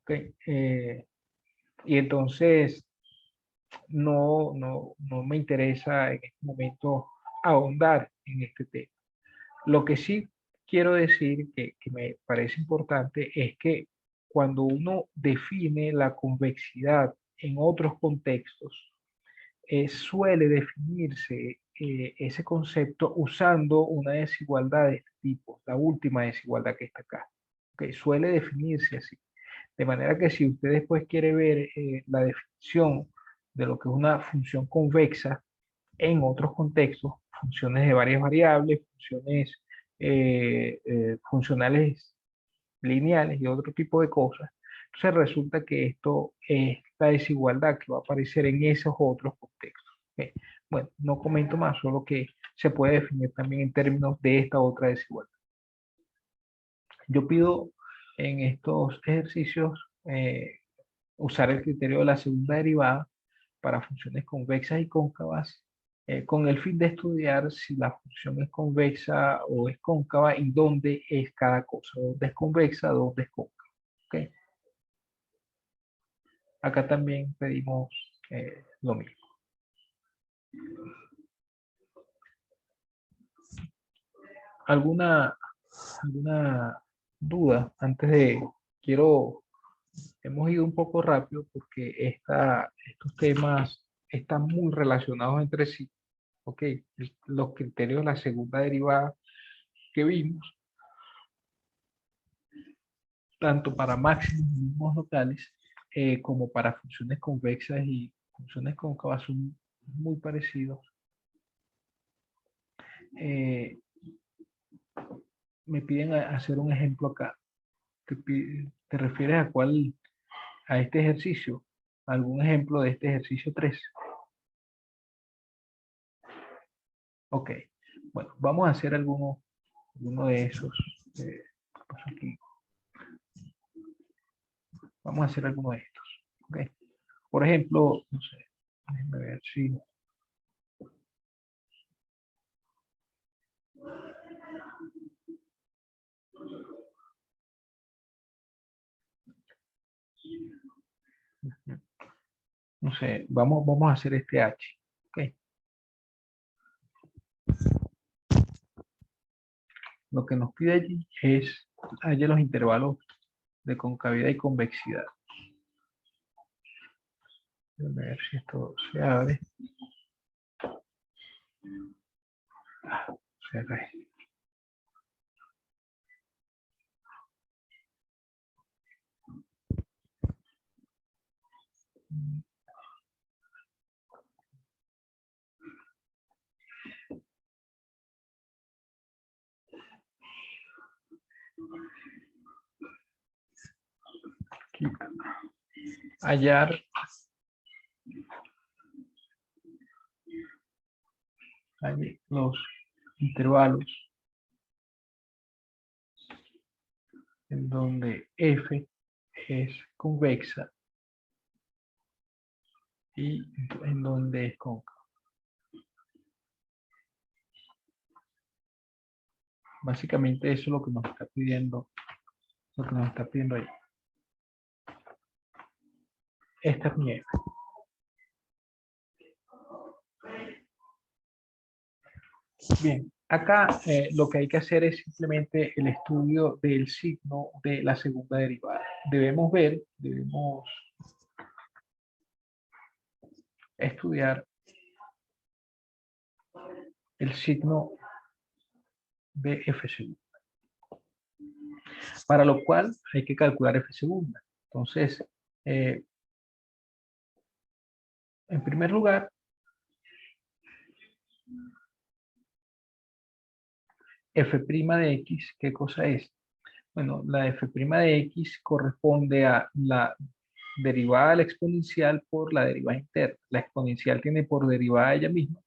¿Okay? Y entonces no me interesa en este momento ahondar en este tema. Lo que sí quiero decir que me parece importante es que cuando uno define la convexidad en otros contextos, suele definirse ese concepto usando una desigualdad de este tipo, la última desigualdad que está acá. ¿Okay? Suele definirse así. De manera que si usted después quiere ver la definición de lo que es una función convexa en otros contextos, funciones de varias variables, funciones funcionales lineales y otro tipo de cosas, entonces resulta que esto es la desigualdad que va a aparecer en esos otros contextos. ¿Ok? Bueno, no comento más, solo que se puede definir también en términos de esta otra desigualdad. Yo pido en estos ejercicios usar el criterio de la segunda derivada para funciones convexas y cóncavas con el fin de estudiar si la función es convexa o es cóncava y dónde es cada cosa, dónde es convexa, dónde es cóncava. ¿Okay? Acá también pedimos lo mismo. ¿Alguna duda antes de, hemos ido un poco rápido porque estos temas están muy relacionados entre sí. ¿Ok? Los criterios de la segunda derivada que vimos, tanto para máximos y mínimos locales, como para funciones convexas y funciones cóncavas son muy parecidos. Me piden hacer un ejemplo acá. ¿Te refieres a cuál? A este ejercicio. ¿Algún ejemplo de este ejercicio 3? Ok. Bueno, vamos a hacer alguno de esos. Aquí. Vamos a hacer alguno de estos. Ok. Por ejemplo, no sé, déjenme ver si... No sé, vamos a hacer este H. Okay. Lo que nos pide allí es hallar los intervalos de concavidad y convexidad. Déjame ver si esto se abre. Se abre. hallar los intervalos en donde F es convexa y en donde es cóncava. Básicamente eso es lo que nos está pidiendo, ahí. Esta es mi F. Bien, acá lo que hay que hacer es simplemente el estudio del signo de la segunda derivada. Debemos estudiar el signo de F segunda. Para lo cual hay que calcular F segunda. Entonces, en primer lugar, F' de X, ¿qué cosa es? Bueno, la F' de X corresponde a la derivada de la exponencial por la derivada interna. La exponencial tiene por derivada ella misma.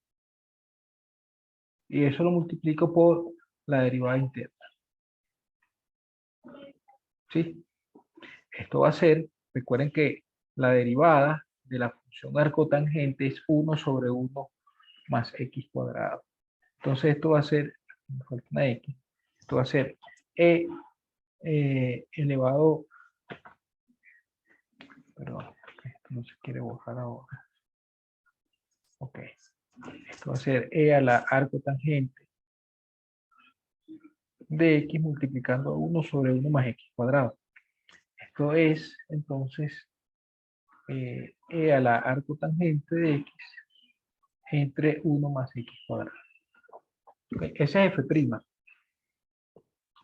Y eso lo multiplico por la derivada interna. ¿Sí? Esto va a ser, recuerden que la derivada de la función arcotangente es 1 sobre 1 más x cuadrado. Entonces esto va a ser, me falta una x, esto va a ser e elevado, perdón, esto no se quiere borrar ahora. Ok, esto va a ser e a la arcotangente de x multiplicando 1 sobre 1 más x cuadrado. Esto es, entonces, e a la arcotangente de x entre 1 más x cuadrado. Okay, esa es f'.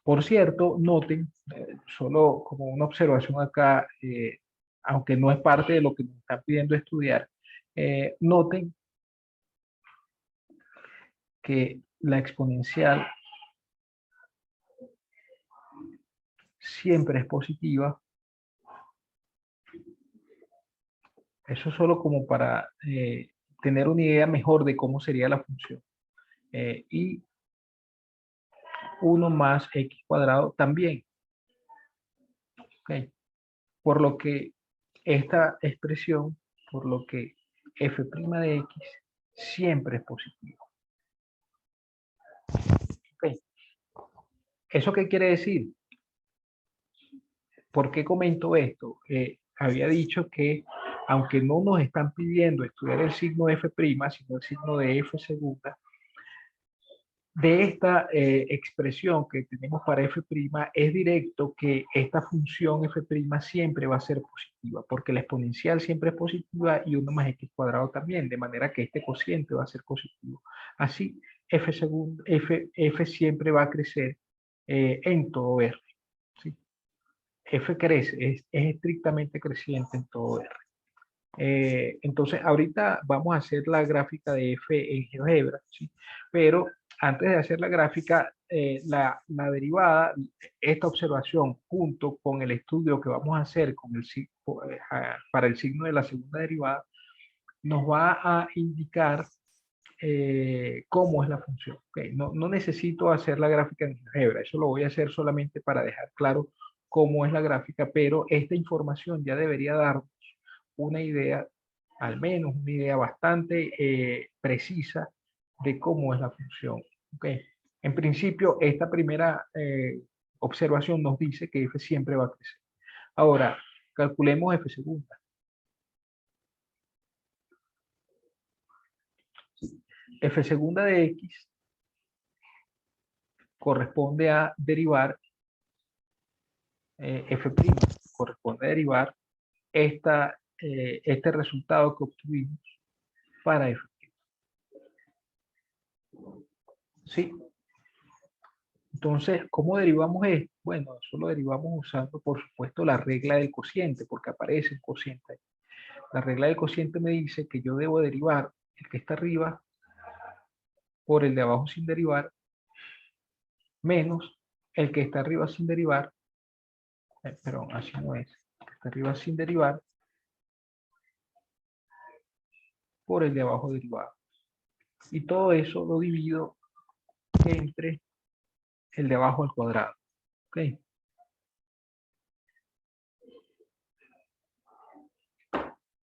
Por cierto, noten, solo como una observación acá, aunque no es parte de lo que nos están pidiendo estudiar, noten que la exponencial siempre es positiva. Eso solo como para tener una idea mejor de cómo sería la función. Y 1 más x cuadrado también. Okay. Por lo que esta expresión, por lo que f' de x siempre es positivo. Okay. ¿Eso qué quiere decir? ¿Por qué comento esto? Había dicho que aunque no nos están pidiendo estudiar el signo f', sino el signo de f segunda, de esta expresión que tenemos para f', es directo que esta función f' siempre va a ser positiva, porque la exponencial siempre es positiva y 1 más x cuadrado también, de manera que este cociente va a ser positivo. Así, f siempre va a crecer en todo R. ¿Sí? F crece, es estrictamente creciente en todo R. Entonces, ahorita vamos a hacer la gráfica de F en GeoGebra, ¿sí? Pero antes de hacer la gráfica, la derivada, esta observación junto con el estudio que vamos a hacer con para el signo de la segunda derivada, nos va a indicar cómo es la función. Okay. No necesito hacer la gráfica en GeoGebra, eso lo voy a hacer solamente para dejar claro cómo es la gráfica, pero esta información ya debería darnos una idea, al menos una idea bastante precisa de cómo es la función. Okay. En principio, esta primera observación nos dice que f siempre va a crecer. Ahora, calculemos f segunda. F segunda de x corresponde a derivar f', corresponde a derivar este resultado que obtuvimos para f'. ¿Sí? Entonces, ¿cómo derivamos esto? Bueno, eso lo derivamos usando, por supuesto, la regla del cociente, porque aparece un cociente. La regla del cociente me dice que yo debo derivar el que está arriba por el de abajo sin derivar, menos el que está arriba sin derivar, perdón, así no es, el que está arriba sin derivar, por el de abajo derivado. Y todo eso lo divido entre el de abajo al cuadrado. ¿Ok?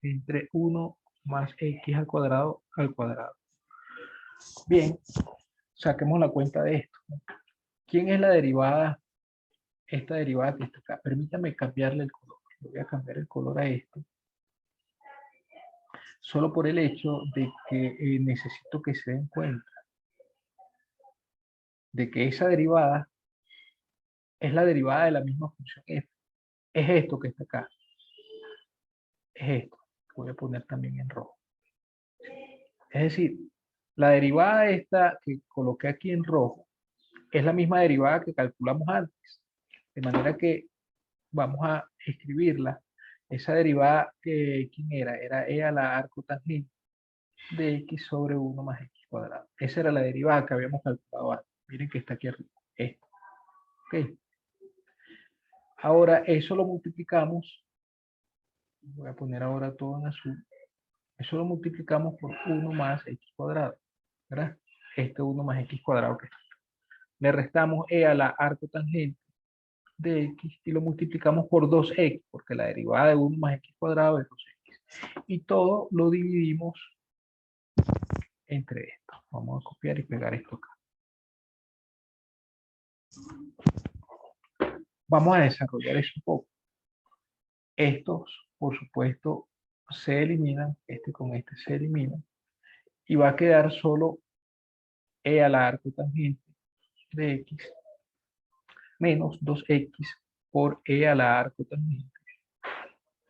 Entre 1 más x al cuadrado al cuadrado. Bien, saquemos la cuenta de esto. ¿Quién es la derivada? Esta derivada que está acá. Permítame cambiarle el color. Le voy a cambiar el color a esto. Solo por el hecho de que necesito que se den cuenta de que esa derivada es la derivada de la misma función f. Es esto que está acá. Es esto. Voy a poner también en rojo. Es decir, la derivada esta que coloqué aquí en rojo es la misma derivada que calculamos antes. De manera que vamos a escribirla. Esa derivada, ¿quién era? Era e a la arco tangente de x sobre 1 más x cuadrado. Esa era la derivada que habíamos calculado antes. Miren que está aquí arriba. Esto. ¿Ok? Ahora eso lo multiplicamos. Voy a poner ahora todo en azul. Eso lo multiplicamos por 1 más x cuadrado. ¿Verdad? Este 1 más x cuadrado que está. Le restamos e a la arco tangente de x y lo multiplicamos por 2x, porque la derivada de 1 más x cuadrado es 2x. Y todo lo dividimos entre esto. Vamos a copiar y pegar esto acá. Vamos a desarrollar eso un poco. Estos, por supuesto, se eliminan. Este con este se elimina. Y va a quedar solo e a la arco tangente de x menos 2x por e a la arco tangente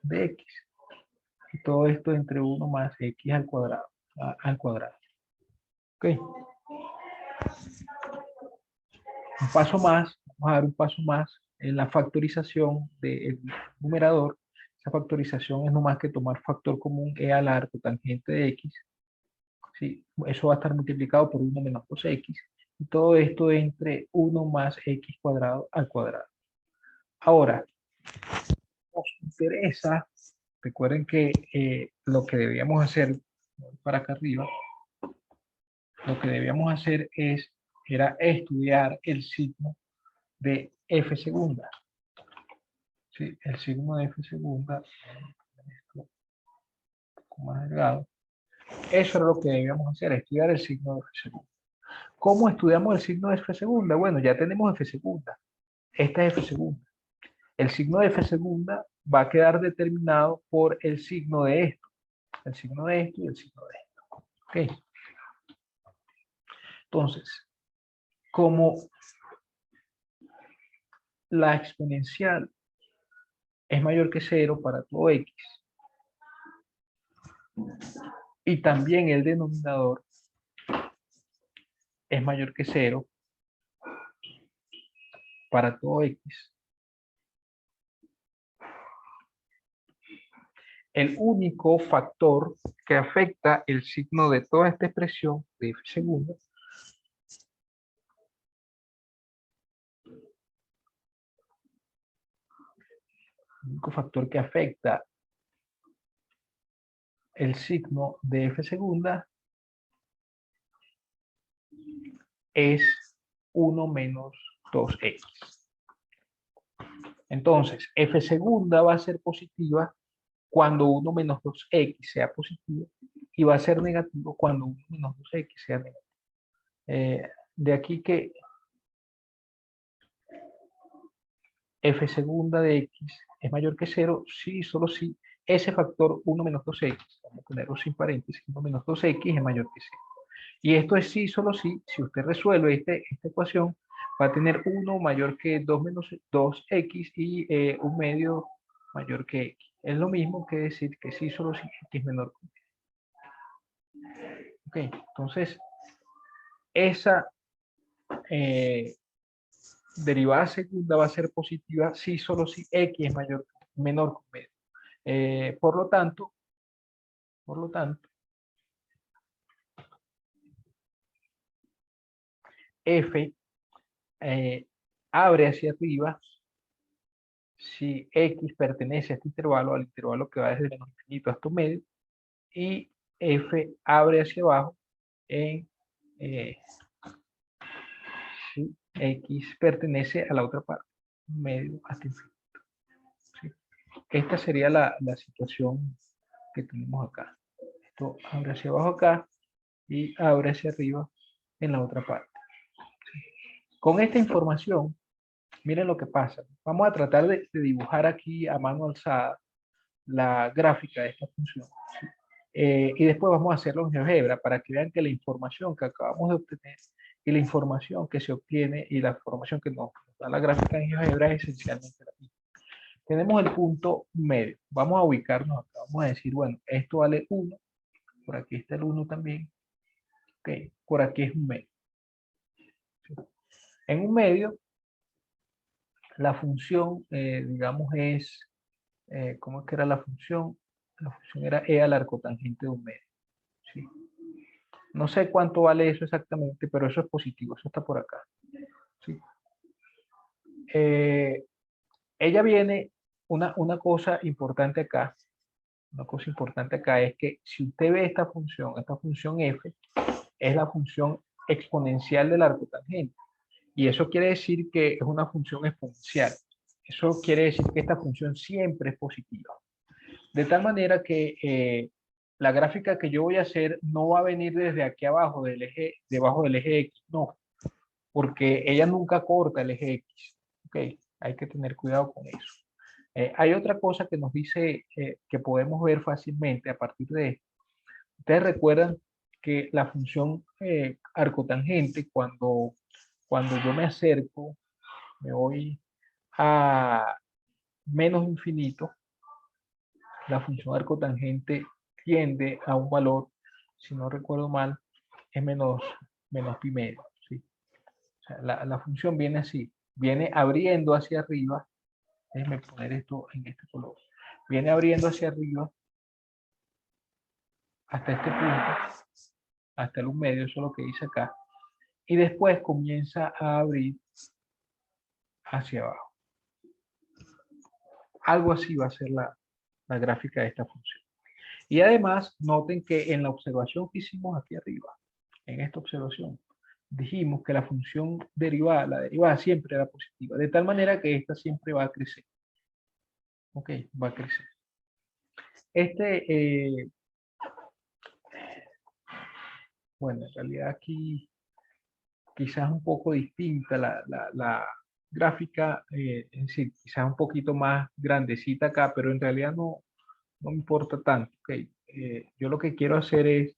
de x. Y todo esto entre 1 más x al cuadrado. Al cuadrado. ¿Ok? Un paso más, vamos a dar un paso más en la factorización del numerador. Esa factorización es no más que tomar factor común e al arco tangente de x. ¿Sí? Eso va a estar multiplicado por 1 menos 2x. Y todo esto entre 1 más x cuadrado al cuadrado. Ahora, nos interesa, recuerden que lo que debíamos hacer, para acá arriba, lo que debíamos hacer era estudiar el signo de f segunda. ¿Sí? El signo de f segunda, un poco más delgado. Eso es lo que debíamos hacer, estudiar el signo de f segunda. ¿Cómo estudiamos el signo de f segunda? Bueno, ya tenemos f segunda. Esta es f segunda. El signo de f segunda va a quedar determinado por el signo de esto. El signo de esto y el signo de esto. ¿Ok? Entonces, como la exponencial es mayor que 0 para todo x, y también el denominador es mayor que 0 para todo x, el único factor que afecta el signo de toda esta expresión de f segunda el único factor que afecta el signo de f segunda es 1 menos 2x. Entonces, f segunda va a ser positiva cuando 1 menos 2x sea positivo y va a ser negativo cuando 1 menos 2x sea negativo. De aquí que f segunda de x es mayor que 0, sí, solo si ese factor 1 menos 2x, vamos a ponerlo sin paréntesis, 1 menos 2x es mayor que 0. Y esto es sí, solo si usted resuelve esta ecuación, va a tener 1 mayor que 2 menos 2x y 1 medio mayor que x. Es lo mismo que decir que sí, solo si x es menor que x. Ok, entonces, esa derivada segunda va a ser positiva si solo si x es menor que medio. Por lo tanto, f abre hacia arriba si x pertenece a este intervalo, al intervalo que va desde menos infinito hasta un medio, y F abre hacia abajo en ¿sí? X pertenece a la otra parte, medio hasta infinito. ¿Sí? Esta sería la situación que tenemos acá. Esto abre hacia abajo acá y abre hacia arriba en la otra parte. ¿Sí? Con esta información, miren lo que pasa. Vamos a tratar de dibujar aquí a mano alzada la gráfica de esta función. ¿Sí? Y después vamos a hacerlo en GeoGebra para que vean que la información que acabamos de obtener y la información que se obtiene y la información que nos da la gráfica en GeoGebra es esencialmente la misma. Tenemos el punto medio. Vamos a ubicarnos acá. Vamos a decir, bueno, esto vale 1. Por aquí está el 1 también. Ok, por aquí es un medio. ¿Sí? En un medio, la función, digamos, es, ¿cómo es que era la función? La función era E al arcotangente de un medio. ¿Sí? No sé cuánto vale eso exactamente, pero eso es positivo, eso está por acá. ¿Sí? Ella viene, una cosa importante acá, es que si usted ve esta función f, es la función exponencial del arcotangente. Y eso quiere decir que es una función exponencial. Eso quiere decir que esta función siempre es positiva. De tal manera que la gráfica que yo voy a hacer no va a venir desde aquí abajo, debajo del eje X, no, porque ella nunca corta el eje X. Ok, hay que tener cuidado con eso. Hay otra cosa que nos dice que podemos ver fácilmente a partir de esto. Ustedes recuerdan que la función arcotangente, cuando yo me acerco, me voy a menos infinito, la función arcotangente tiende a un valor, si no recuerdo mal, es menos pi medio. ¿Sí? O sea, la función viene así, viene abriendo hacia arriba. Déjenme poner esto en este color. Viene abriendo hacia arriba hasta este punto, hasta el 1 medio, eso es lo que dice acá. Y después comienza a abrir hacia abajo. Algo así va a ser la gráfica de esta función. Y además, noten que en la observación que hicimos aquí arriba, en esta observación, dijimos que la función derivada, la derivada siempre era positiva, de tal manera que esta siempre va a crecer. Ok, va a crecer. Bueno, en realidad aquí quizás un poco distinta la gráfica, es decir, quizás un poquito más grandecita acá, pero en realidad no me importa tanto. Okay. Yo lo que quiero hacer es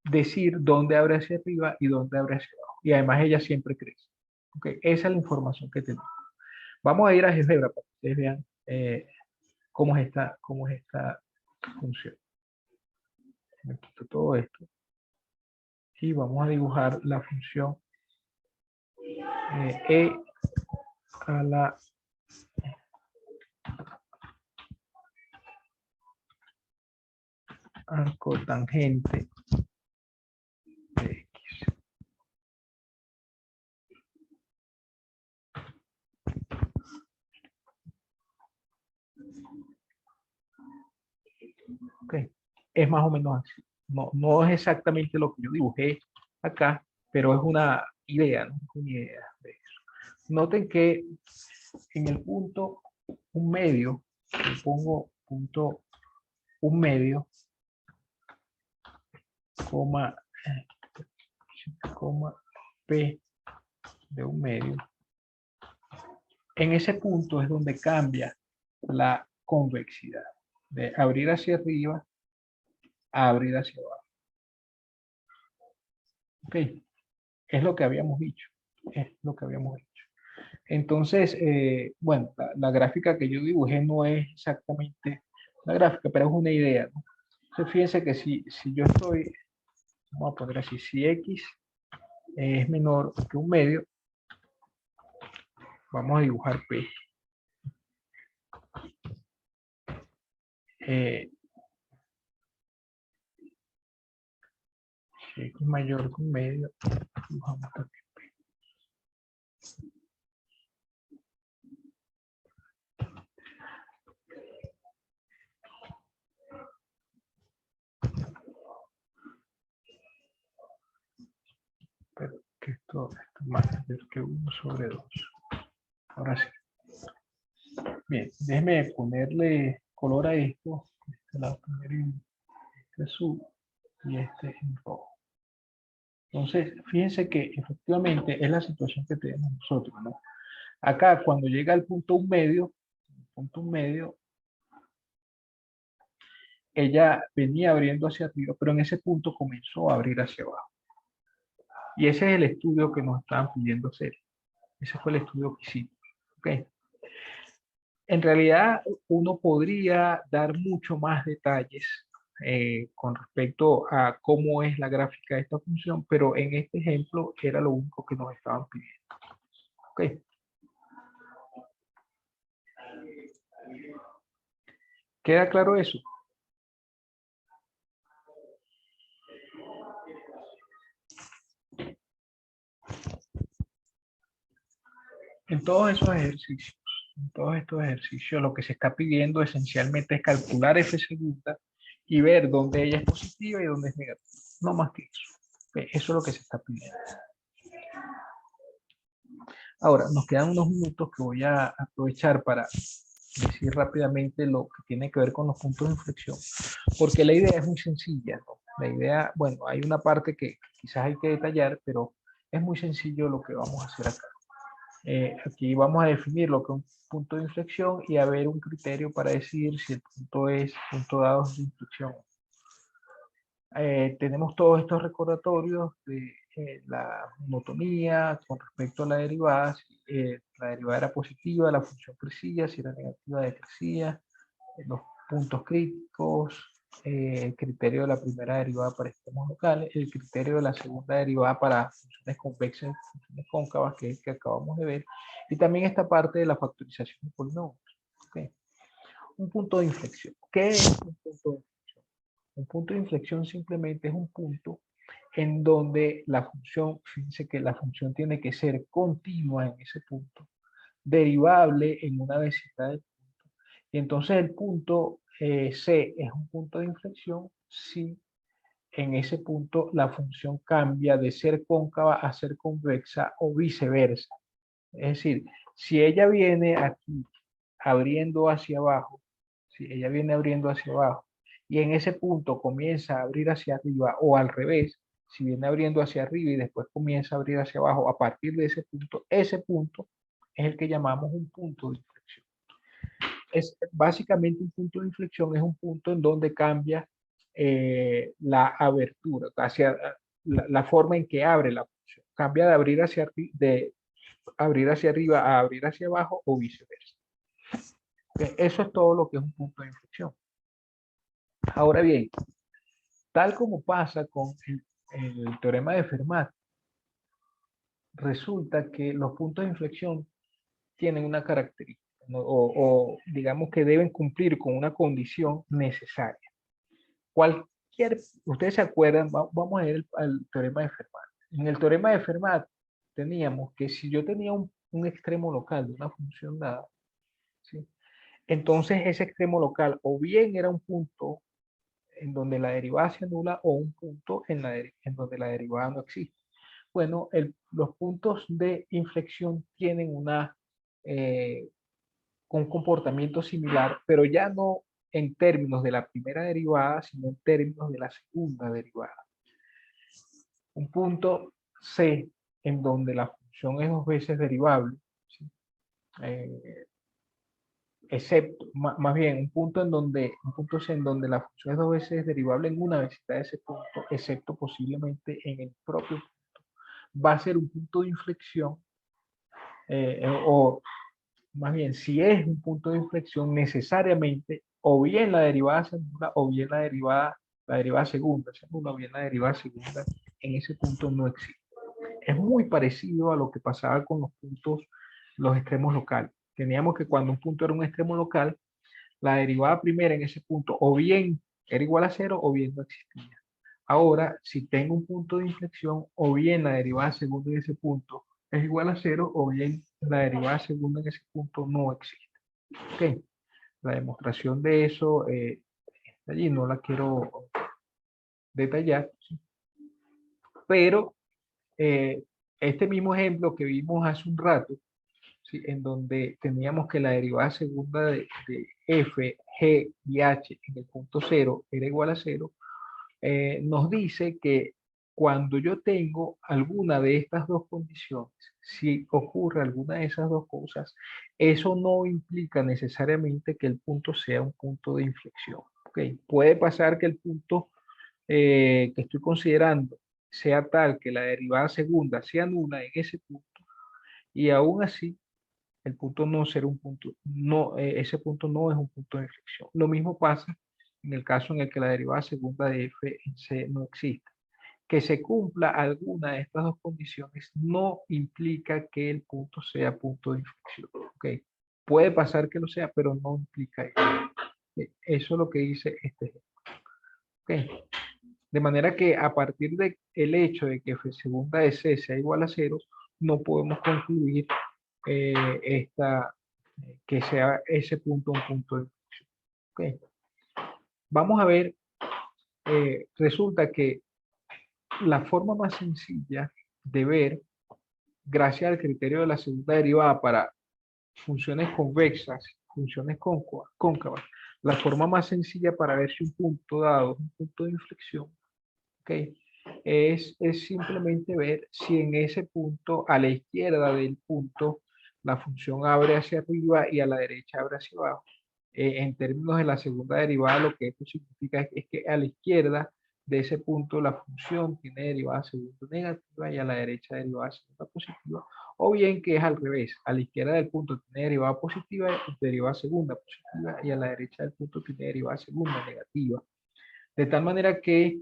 decir dónde abre hacia arriba y dónde abre hacia abajo. Y además ella siempre crece. Okay. Esa es la información que tenemos. Vamos a ir a GeoGebra para que ustedes vean cómo es esta función. Me quito todo esto y vamos a dibujar la función E a la arcotangente de X. Okay. Es más o menos así. No es exactamente lo que yo dibujé acá, pero es una idea, ¿no? Una idea de eso. Noten que en el punto 1 medio, le pongo punto 1 medio, coma, coma P de 1 medio. En ese punto es donde cambia la convexidad, de abrir hacia arriba a abrir hacia abajo. Ok, es lo que habíamos dicho, es lo que habíamos dicho. Entonces, bueno, la gráfica que yo dibujé no es exactamente una gráfica, pero es una idea, ¿no? Entonces, fíjense que si yo estoy, vamos a poner así, si X es menor que 1 medio, vamos a dibujar P. Si X es mayor que 1 medio, dibujamos también P. Todo esto más mayor que 1 sobre 2. Ahora sí. Bien, déjeme ponerle color a esto. Este la voy a poner en este azul y este en rojo. Entonces, fíjense que efectivamente es la situación que tenemos nosotros, ¿no? Acá, cuando llega al punto medio, ella venía abriendo hacia arriba, pero en ese punto comenzó a abrir hacia abajo. Y ese es el estudio que nos estaban pidiendo hacer. Ese fue el estudio que hicimos. ¿Okay? En realidad, uno podría dar mucho más detalles con respecto a cómo es la gráfica de esta función, pero en este ejemplo era lo único que nos estaban pidiendo. ¿Okay? ¿Queda claro eso? En todos esos ejercicios, en todos estos ejercicios, lo que se está pidiendo esencialmente es calcular F segunda y ver dónde ella es positiva y dónde es negativa. No más que eso. Eso es lo que se está pidiendo. Ahora, nos quedan unos minutos que voy a aprovechar para decir rápidamente lo que tiene que ver con los puntos de inflexión, porque la idea es muy sencilla, ¿no? La idea, bueno, hay una parte que quizás hay que detallar, pero es muy sencillo lo que vamos a hacer acá. Aquí vamos a definir lo que es un punto de inflexión y a ver un criterio para decidir si el punto es punto dado de inflexión. Tenemos todos estos recordatorios de la monotonía con respecto a la derivada. La derivada era positiva, la función crecía, si era negativa decrecía, los puntos críticos, el criterio de la primera derivada para extremos locales, el criterio de la segunda derivada para funciones convexas y funciones cóncavas, que es el que acabamos de ver, y también esta parte de la factorización de polinomios. ¿Okay? Un punto de inflexión. ¿Qué es un punto de inflexión? Un punto de inflexión simplemente es un punto en donde la función, fíjense que la función tiene que ser continua en ese punto, derivable en una vecindad del punto. Y entonces el punto C es un punto de inflexión si en ese punto la función cambia de ser cóncava a ser convexa o viceversa. Es decir, si ella viene aquí abriendo hacia abajo, si ella viene abriendo hacia abajo y en ese punto comienza a abrir hacia arriba o al revés, si viene abriendo hacia arriba y después comienza a abrir hacia abajo, a partir de ese punto es el que llamamos un punto de inflexión. Es básicamente un punto de inflexión, es un punto en donde cambia la abertura, hacia la forma en que abre la función. Cambia de abrir hacia arriba a abrir hacia abajo o viceversa. Eso es todo lo que es un punto de inflexión. Ahora bien, tal como pasa con el teorema de Fermat, resulta que los puntos de inflexión tienen una característica, ¿no? o digamos que deben cumplir con una condición necesaria. Ustedes se acuerdan, vamos a ver al teorema de Fermat. En el teorema de Fermat teníamos que si yo tenía un extremo local de una función dada, ¿sí? Entonces ese extremo local o bien era un punto en donde la derivada se anula o un punto en donde la derivada no existe. Bueno, los puntos de inflexión tienen un comportamiento similar, pero ya no en términos de la primera derivada, sino en términos de la segunda derivada. Un punto C en donde la función es dos veces derivable, ¿sí? Excepto, más bien, un punto C en donde la función es dos veces derivable en una vecindad de ese punto, excepto posiblemente en el propio punto, va a ser un punto de inflexión, o más bien, si es un punto de inflexión, necesariamente, o bien la derivada segunda, o bien la derivada segunda, o bien la derivada segunda, en ese punto no existe. Es muy parecido a lo que pasaba con los extremos locales. Teníamos que cuando un punto era un extremo local, la derivada primera en ese punto o bien era igual a cero o bien no existía. Ahora, si tengo un punto de inflexión, o bien la derivada segunda en ese punto es igual a cero, o bien la derivada segunda en ese punto no existe. ¿Okay? La demostración de eso está allí, no la quiero detallar, ¿sí? Pero Este mismo ejemplo que vimos hace un rato, ¿sí? En donde teníamos que la derivada segunda de f, g y h en el punto cero era igual a cero, nos dice que cuando yo tengo alguna de estas dos condiciones, si ocurre alguna de esas dos cosas, eso no implica necesariamente que el punto sea un punto de inflexión. ¿Ok? Puede pasar que el punto que estoy considerando sea tal que la derivada segunda sea nula en ese punto y aún así el punto no será un punto, no, ese punto no es un punto de inflexión. Lo mismo pasa en el caso en el que la derivada segunda de f en c no exista. Que se cumpla alguna de estas dos condiciones no implica que el punto sea punto de inflexión. ¿Okay? Puede pasar que lo sea, pero no implica eso. Eso es lo que dice este ejemplo. ¿Okay? De manera que a partir del hecho de que f segunda de c sea igual a cero, no podemos concluir que sea ese punto un punto de inflexión. ¿Okay? Vamos a ver, resulta que la forma más sencilla de ver, gracias al criterio de la segunda derivada para funciones convexas, funciones cóncavas, la forma más sencilla para ver si un punto dado es un punto de inflexión, ¿ok? Es simplemente ver si en ese punto, a la izquierda del punto, la función abre hacia arriba y a la derecha abre hacia abajo. En términos de la segunda derivada, lo que esto significa es que a la izquierda de ese punto la función tiene derivada segunda negativa y a la derecha derivada segunda positiva, o bien que es al revés, a la izquierda del punto tiene derivada positiva y derivada segunda positiva y a la derecha del punto tiene derivada segunda negativa. De tal manera que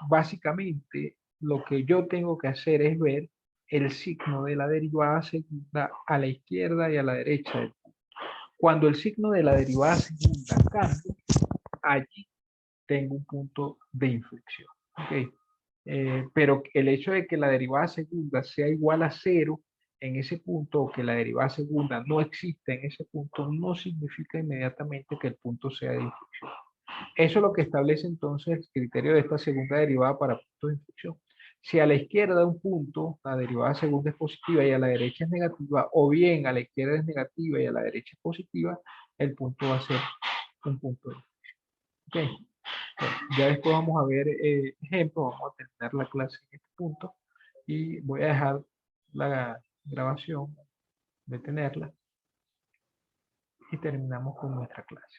básicamente lo que yo tengo que hacer es ver el signo de la derivada segunda a la izquierda y a la derecha del punto. Cuando el signo de la derivada segunda cambia, allí tengo un punto de inflexión. ¿Okay? Pero el hecho de que la derivada segunda sea igual a cero en ese punto o que la derivada segunda no existe en ese punto no significa inmediatamente que el punto sea de inflexión. Eso es lo que establece entonces el criterio de esta segunda derivada para puntos de inflexión. Si a la izquierda de un punto la derivada segunda es positiva y a la derecha es negativa, o bien a la izquierda es negativa y a la derecha es positiva, el punto va a ser un punto de inflexión. Okay. Bueno, ya después vamos a ver ejemplos, vamos a terminar la clase en este punto y voy a dejar la grabación, detenerla y terminamos con nuestra clase.